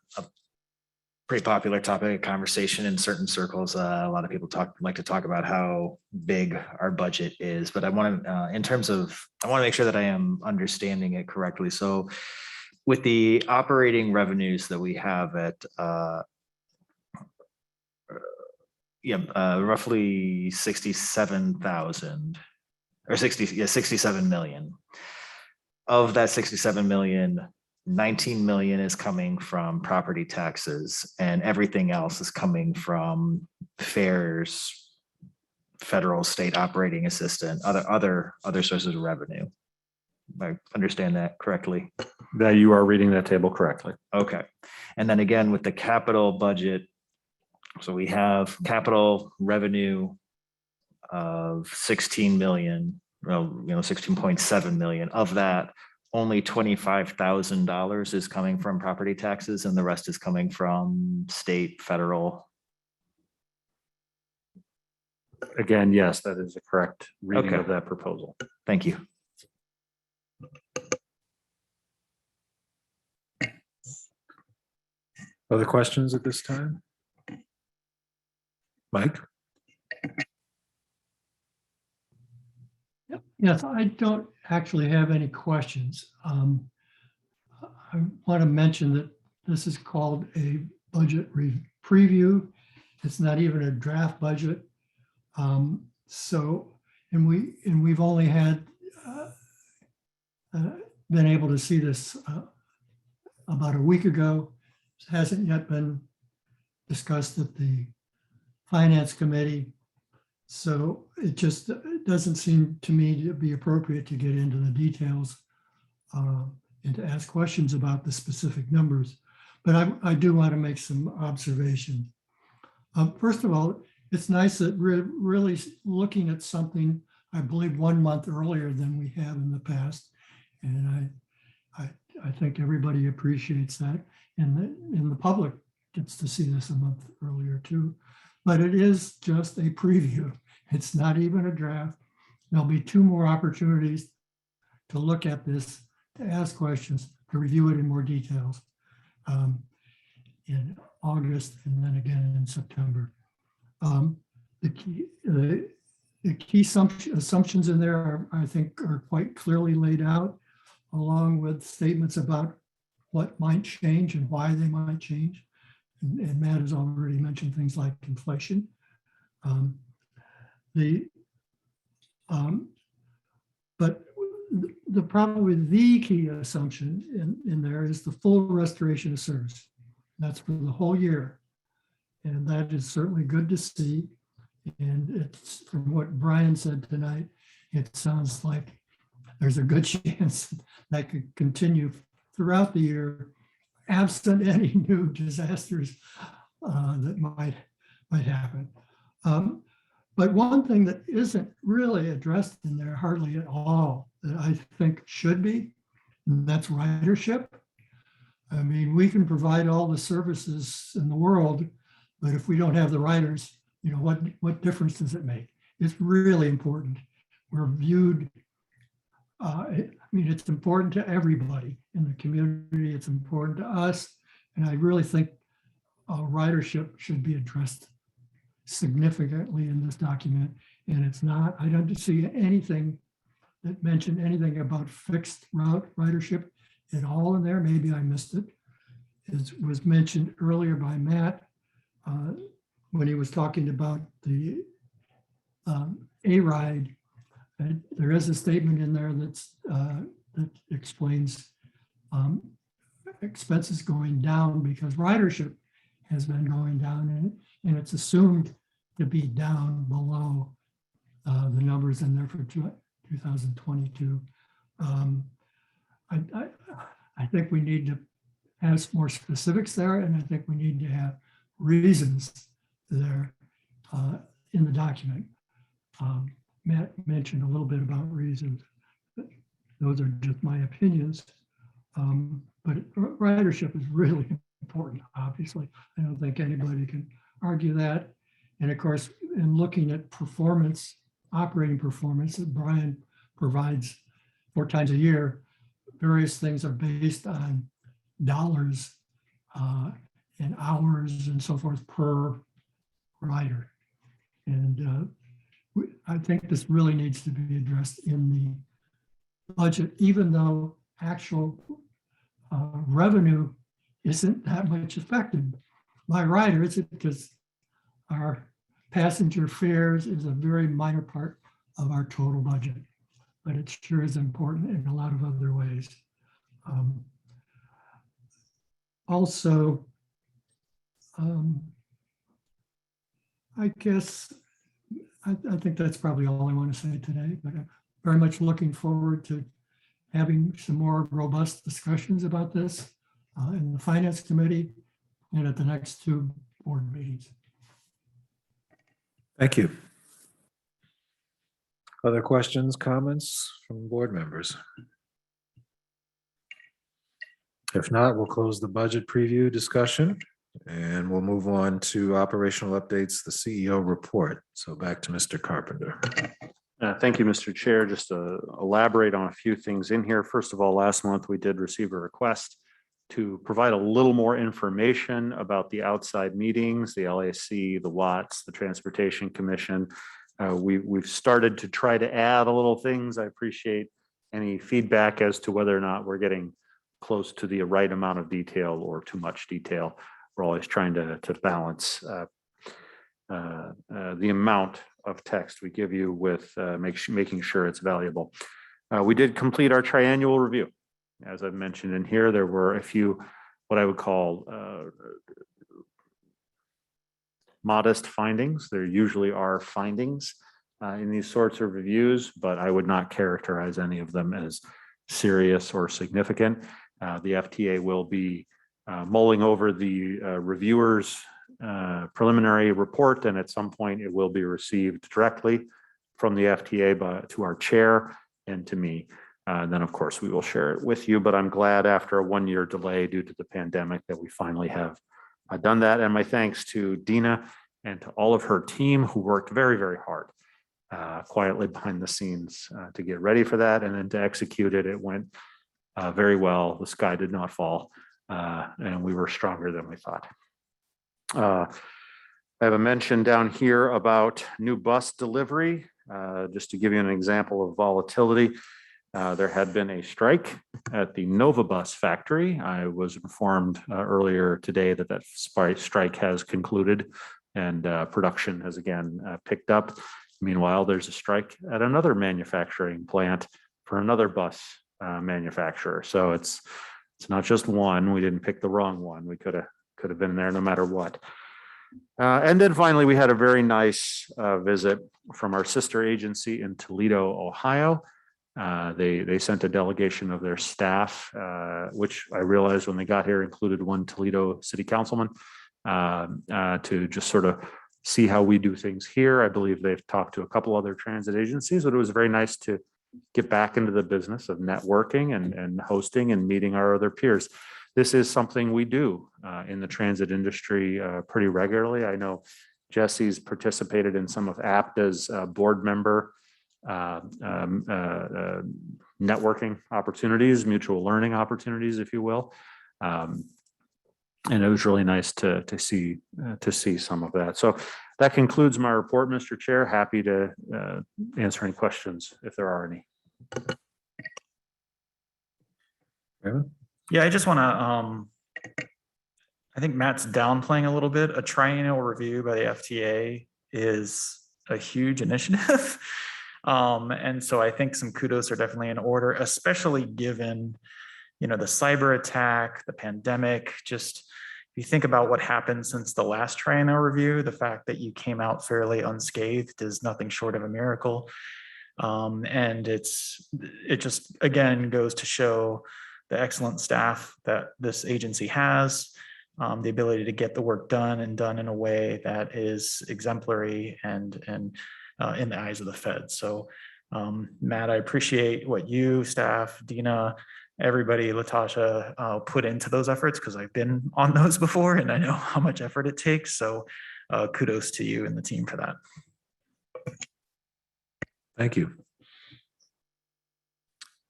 S10: pretty popular topic of conversation in certain circles. A lot of people like to talk about how big our budget is, but I want to make sure that I am understanding it correctly. So with the operating revenues that we have at roughly 67,000 or 67 million. Of that 67 million, 19 million is coming from property taxes, and everything else is coming from fares, federal, state operating assistant, other sources of revenue. I understand that correctly.
S1: That you are reading that table correctly.
S10: Okay. And then again, with the capital budget, so we have capital revenue of 16 million, well, 16.7 million. Of that, only $25,000 is coming from property taxes, and the rest is coming from state, federal.
S1: Again, yes, that is a correct reading
S10: Okay.
S1: of that proposal.
S10: Thank you.
S2: Other questions at this time? Mike?
S7: Yes, I don't actually have any questions. I want to mention that this is called a budget preview. It's not even a draft budget. And we've only had been able to see this about a week ago. It hasn't yet been discussed at the Finance Committee. So it just doesn't seem to me to be appropriate to get into the details and to ask questions about the specific numbers. But I do want to make some observations. First of all, it's nice that we're really looking at something, I believe, 1 month earlier than we have in the past. And I think everybody appreciates that. And the public gets to see this a month earlier too. But it is just a preview. It's not even a draft. There'll be 2 more opportunities to look at this, to ask questions, to review it in more details in August and then again in September. The key assumptions in there are, I think, are quite clearly laid out, along with statements about what might change and why they might change. And Matt has already mentioned things like inflation. But probably the key assumption in there is the full restoration of service. That's for the whole year. And that is certainly good to see. And it's from what Brian said tonight, it sounds like there's a good chance that could continue throughout the year, absent any new disasters that might happen. But one thing that isn't really addressed in there hardly at all that I think should be, and that's ridership. I mean, we can provide all the services in the world, but if we don't have the riders, what difference does it make? It's really important. We're viewed, it's important to everybody in the community. It's important to us. And I really think ridership should be addressed significantly in this document. And it's not, I don't see anything that mentioned anything about fixed route ridership at all in there. Maybe I missed it. It was mentioned earlier by Matt when he was talking about the TheRide. There is a statement in there that explains expenses going down because ridership has been going down, and it's assumed to be down below the numbers in there for 2022. I think we need to have some more specifics there, and I think we need to have reasons there in the document. Matt mentioned a little bit about reasons. Those are just my opinions. But ridership is really important, obviously. I don't think anybody can argue that. And of course, in looking at performance, operating performance that Brian provides 4 times a year, various things are based on dollars and hours and so forth per rider. And I think this really needs to be addressed in the budget, even though actual revenue isn't that much affected by riders because our passenger fares is a very minor part of our total budget, but it sure is important in a lot of other ways. Also, I guess I think that's probably all I want to say today, but I'm very much looking forward to having some more robust discussions about this in the Finance Committee and at the next two board meetings.
S2: Thank you. Other questions, comments from board members? If not, we'll close the budget preview discussion and we'll move on to operational updates, the CEO report. So back to Mr. Carpenter.
S1: Thank you, Mr. Chair. Just to elaborate on a few things in here. First of all, last month we did receive a request to provide a little more information about the outside meetings, the LAC, the Watts, the Transportation Commission. We've started to try to add a little things. I appreciate any feedback as to whether or not we're getting close to the right amount of detail or too much detail. We're always trying to balance the amount of text we give you with making sure it's valuable. We did complete our triannual review. As I've mentioned in here, there were a few what I would call modest findings. There usually are findings in these sorts of reviews, but I would not characterize any of them as serious or significant. The FTA will be mulling over the reviewers' preliminary report, and at some point it will be received directly from the FTA to our chair and to me. Then, of course, we will share it with you, but I'm glad after a one-year delay due to the pandemic that we finally have done that. And my thanks to Dina and to all of her team who worked very, very hard quietly behind the scenes to get ready for that and then to execute it. It went very well. The sky did not fall and we were stronger than we thought. I have a mention down here about new bus delivery. Just to give you an example of volatility, there had been a strike at the Nova Bus factory. I was informed earlier today that that strike has concluded and production has again picked up. Meanwhile, there's a strike at another manufacturing plant for another bus manufacturer. So it's not just one. We didn't pick the wrong one. We could have been there no matter what. And then finally, we had a very nice visit from our sister agency in Toledo, Ohio. They sent a delegation of their staff, which I realized when they got here included one Toledo city councilman, to just sort of see how we do things here. I believe they've talked to a couple other transit agencies, but it was very nice to get back into the business of networking and hosting and meeting our other peers. This is something we do in the transit industry pretty regularly. I know Jesse's participated in some of APTA's board member networking opportunities, mutual learning opportunities, if you will. And it was really nice to see some of that. So that concludes my report, Mr. Chair. Happy to answer any questions if there are any.
S12: Yeah, I just want to, I think Matt's downplaying a little bit. A triennial review by the FTA is a huge initiative. And so I think some kudos are definitely in order, especially given, the cyber attack, the pandemic. Just if you think about what happened since the last triennial review, the fact that you came out fairly unscathed is nothing short of a miracle. And it just, again, goes to show the excellent staff that this agency has, the ability to get the work done and done in a way that is exemplary and in the eyes of the Fed. So Matt, I appreciate what you, staff, Dina, everybody, Latasha put into those efforts, because I've been on those before and I know how much effort it takes. So kudos to you and the team for that.
S2: Thank you.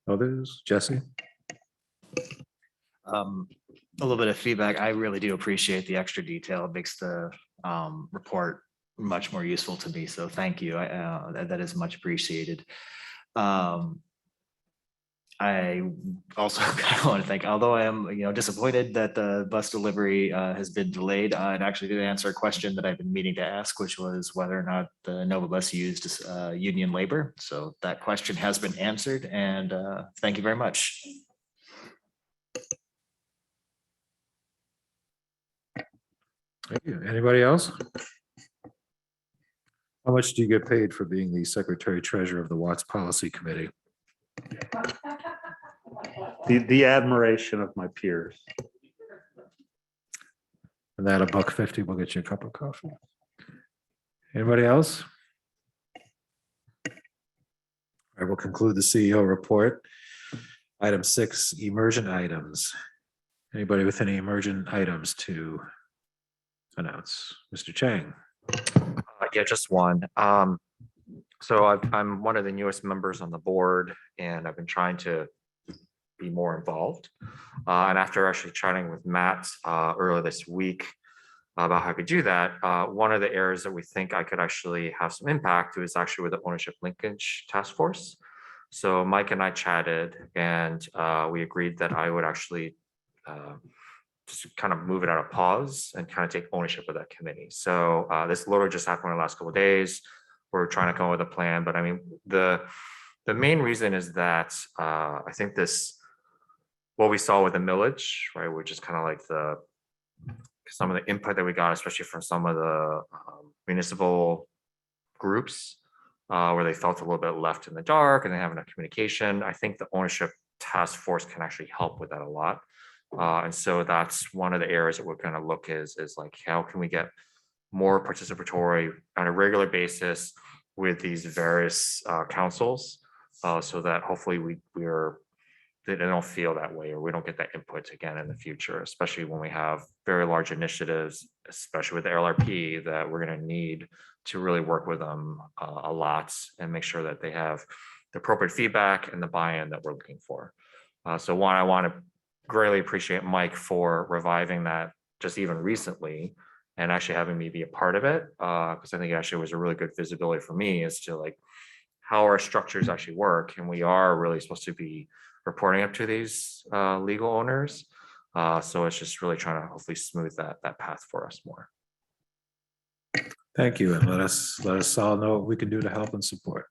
S2: Others, Jesse?
S10: A little bit of feedback. I really do appreciate the extra detail. It makes the report much more useful to me. So thank you. That is much appreciated. I also kind of want to thank, although I am, disappointed that the bus delivery has been delayed, it actually did answer a question that I've been meaning to ask, which was whether or not the Nova Bus used union labor. So that question has been answered, and thank you very much.
S2: Thank you. Anybody else? How much do you get paid for being the secretary treasurer of the Watts Policy Committee?
S1: The admiration of my peers.
S2: And that $1.50 will get you a cup of coffee. Anybody else? I will conclude the CEO report. Item 6, immersion items. Anybody with any immersion items to announce? Mr. Chang.
S9: Yeah, just one. So I'm one of the newest members on the board, and I've been trying to be more involved. And after actually chatting with Matt earlier this week about how I could do that, one of the areas that we think I could actually have some impact is actually with the ownership linkage task force. So Mike and I chatted, and we agreed that I would actually just kind of move it out of pause and kind of take ownership of that committee. So this literally just happened in the last couple of days. We're trying to come up with a plan, but I mean, the main reason is that I think what we saw with the millage, right, which is kind of like some of the input that we got, especially from some of the municipal groups, where they felt a little bit left in the dark and they have enough communication. I think the ownership task force can actually help with that a lot. And so that's one of the areas that we're going to look is like, how can we get more participatory on a regular basis with these various councils, so that hopefully they don't feel that way, or we don't get that input again in the future, especially when we have very large initiatives, especially with the LRP, that we're going to need to really work with them a lot and make sure that they have the appropriate feedback and the buy-in that we're looking for. So one, I want to greatly appreciate Mike for reviving that just even recently and actually having me be a part of it, because I think it actually was a really good visibility for me as to like how our structures actually work, and we are really supposed to be reporting up to these legal owners. So it's just really trying to hopefully smooth that path for us more.
S2: Thank you, and let us all know what we can do to help and support.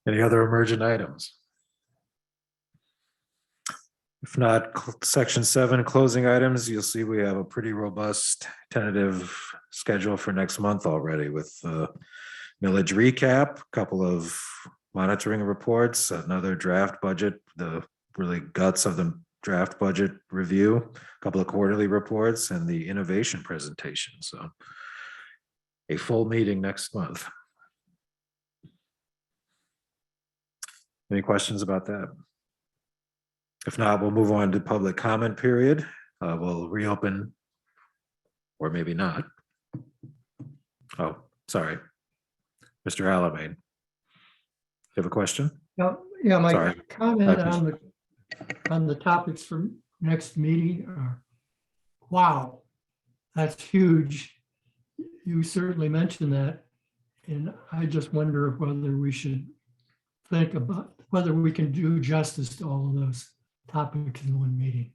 S2: Any other emergent items? If not, section 7, closing items, you'll see we have a pretty robust tentative schedule for next month already with millage recap, a couple of monitoring reports, another draft budget, the really guts of the draft budget review, a couple of quarterly reports, and the innovation presentation. So a full meeting next month. Any questions about that? If not, we'll move on to public comment period. We'll reopen, or maybe not. Oh, sorry. Mr. Alamein. You have a question?
S7: Yeah, my
S2: Sorry.
S7: comment on the topics for next meeting are, wow, that's huge. You certainly mentioned that. And I just wonder whether we should think about whether we can do justice to all of those topics in one meeting.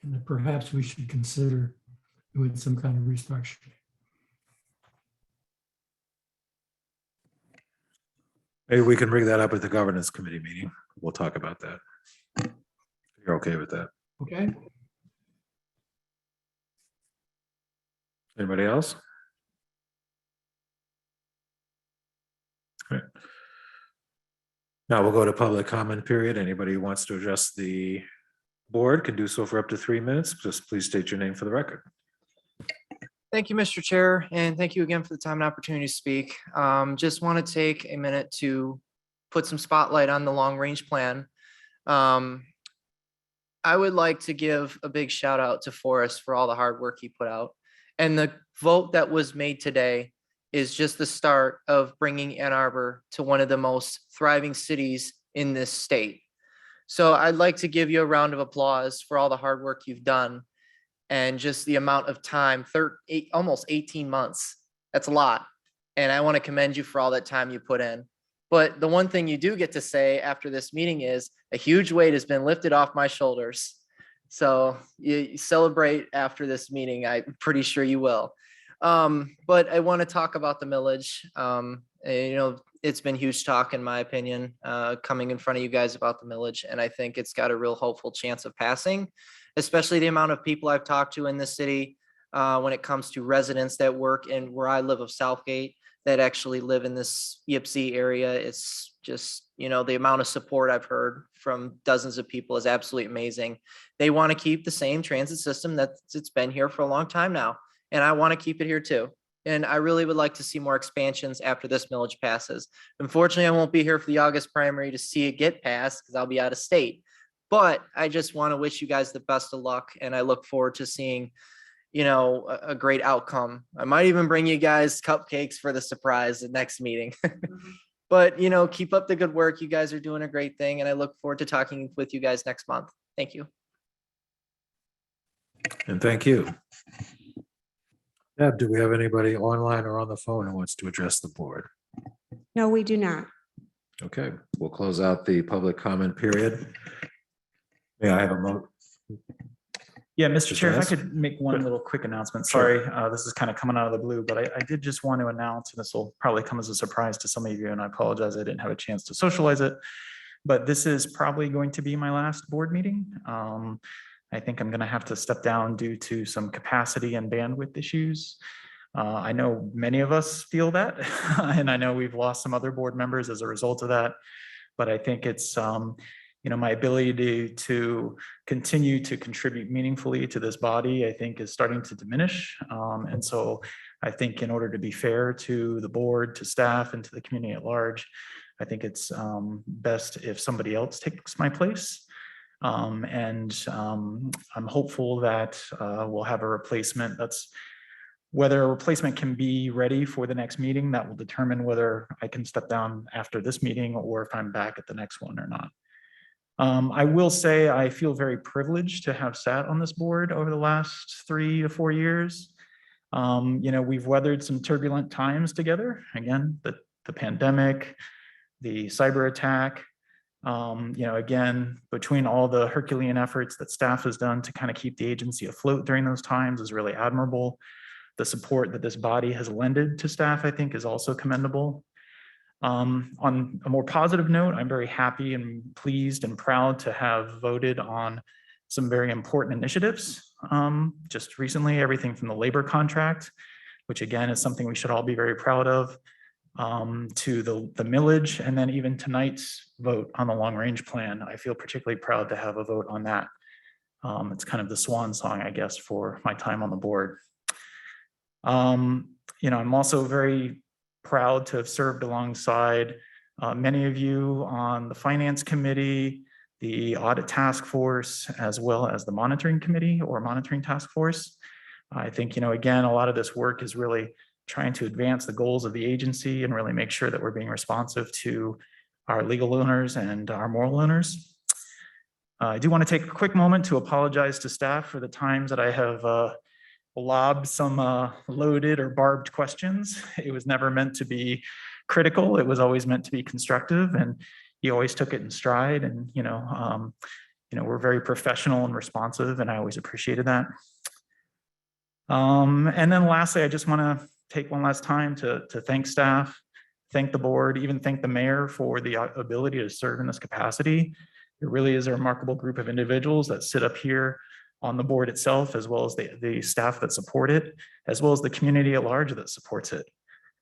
S7: And that perhaps we should consider doing some kind of restructuring.
S2: Maybe we can bring that up at the governance committee meeting. We'll talk about that. You're okay with that?
S7: Okay.
S2: Anybody else? All right. Now we'll go to public comment period. Anybody who wants to address the board can do so for up to 3 minutes. Just please state your name for the record.
S3: Thank you, Mr. Chair, and thank you again for the time and opportunity to speak. Just want to take a minute to put some spotlight on the long-range plan. I would like to give a big shout out to Forrest for all the hard work he put out. And the vote that was made today is just the start of bringing Ann Arbor to one of the most thriving cities in this state. So I'd like to give you a round of applause for all the hard work you've done and just the amount of time, almost 18 months. That's a lot. And I want to commend you for all that time you put in. But the one thing you do get to say after this meeting is a huge weight has been lifted off my shoulders. So you celebrate after this meeting. I'm pretty sure you will. But I want to talk about the millage. It's been huge talk, in my opinion, coming in front of you guys about the millage. And I think it's got a real hopeful chance of passing, especially the amount of people I've talked to in this city when it comes to residents that work in where I live of Southgate that actually live in this Ypsi area. It's just, the amount of support I've heard from dozens of people is absolutely amazing. They want to keep the same transit system it's been here for a long time now. And I want to keep it here too. And I really would like to see more expansions after this millage passes. Unfortunately, I won't be here for the August primary to see it get passed because I'll be out of state. But I just want to wish you guys the best of luck. And I look forward to seeing, a great outcome. I might even bring you guys cupcakes for the surprise at next meeting. But, keep up the good work. You guys are doing a great thing. And I look forward to talking with you guys next month. Thank you.
S2: And thank you. Deb, do we have anybody online or on the phone who wants to address the board?
S15: No, we do not.
S2: Okay, we'll close out the public comment period. May I have a vote?
S12: Yeah, Mr. Chair, if I
S2: Yes.
S12: could make one little quick announcement. Sorry, this is kind of coming out of the blue, but I did just want to announce, and this will probably come as a surprise to some of you, and I apologize, I didn't have a chance to socialize it, but this is probably going to be my last board meeting. I think I'm going to have to step down due to some capacity and bandwidth issues. I know many of us feel that, and I know we've lost some other board members as a result of that, but I think it's my ability to continue to contribute meaningfully to this body, I think, is starting to diminish. And so I think in order to be fair to the board, to staff, and to the community at large, I think it's best if somebody else takes my place. I'm hopeful that we'll have a replacement. Whether a replacement can be ready for the next meeting, that will determine whether I can step down after this meeting or if I'm back at the next one or not. I will say I feel very privileged to have sat on this board over the last 3 to 4 years. We've weathered some turbulent times together. Again, the pandemic, the cyber attack, again, between all the Herculean efforts that staff has done to kind of keep the agency afloat during those times is really admirable. The support that this body has lended to staff, I think, is also commendable. On a more positive note, I'm very happy and pleased and proud to have voted on some very important initiatives. Just recently, everything from the labor contract, which again is something we should all be very proud of, to the millage, and then even tonight's vote on the long range plan. I feel particularly proud to have a vote on that. It's kind of the swan song, I guess, for my time on the board. I'm also very proud to have served alongside many of you on the Finance Committee, the Audit Task Force, as well as the Monitoring Committee or Monitoring Task Force. I think, again, a lot of this work is really trying to advance the goals of the agency and really make sure that we're being responsive to our legal owners and our moral owners. I do want to take a quick moment to apologize to staff for the times that I have lobbed some loaded or barbed questions. It was never meant to be critical. It was always meant to be constructive, and he always took it in stride. And we're very professional and responsive, and I always appreciated that. And then lastly, I just want to take one last time to thank staff, thank the board, even thank the mayor for the ability to serve in this capacity. It really is a remarkable group of individuals that sit up here on the board itself, as well as the staff that support it, as well as the community at large that supports it.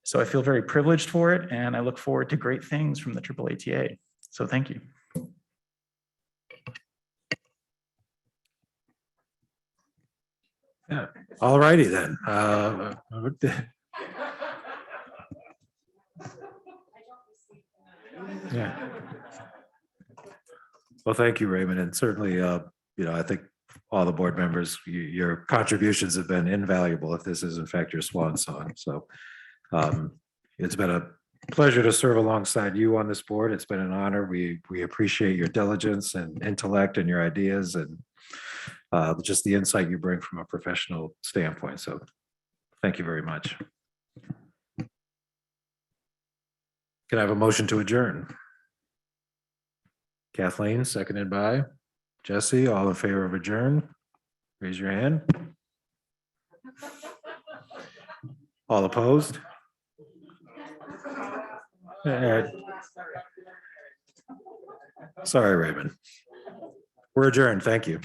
S12: So I feel very privileged for it, and I look forward to great things from the AAATA. So thank you.
S2: Yeah, all righty then. Yeah. Well, thank you, Raymond, and certainly, I think all the board members, your contributions have been invaluable if this is in fact your swan song. So it's been a pleasure to serve alongside you on this board. It's been an honor. We appreciate your diligence and intellect and your ideas and just the insight you bring from a professional standpoint. So thank you very much. Can I have a motion to adjourn? Kathleen, seconded by Jesse. All in favor of adjourn? Raise your hand. All opposed? All right. Sorry, Raymond. We're adjourned. Thank you.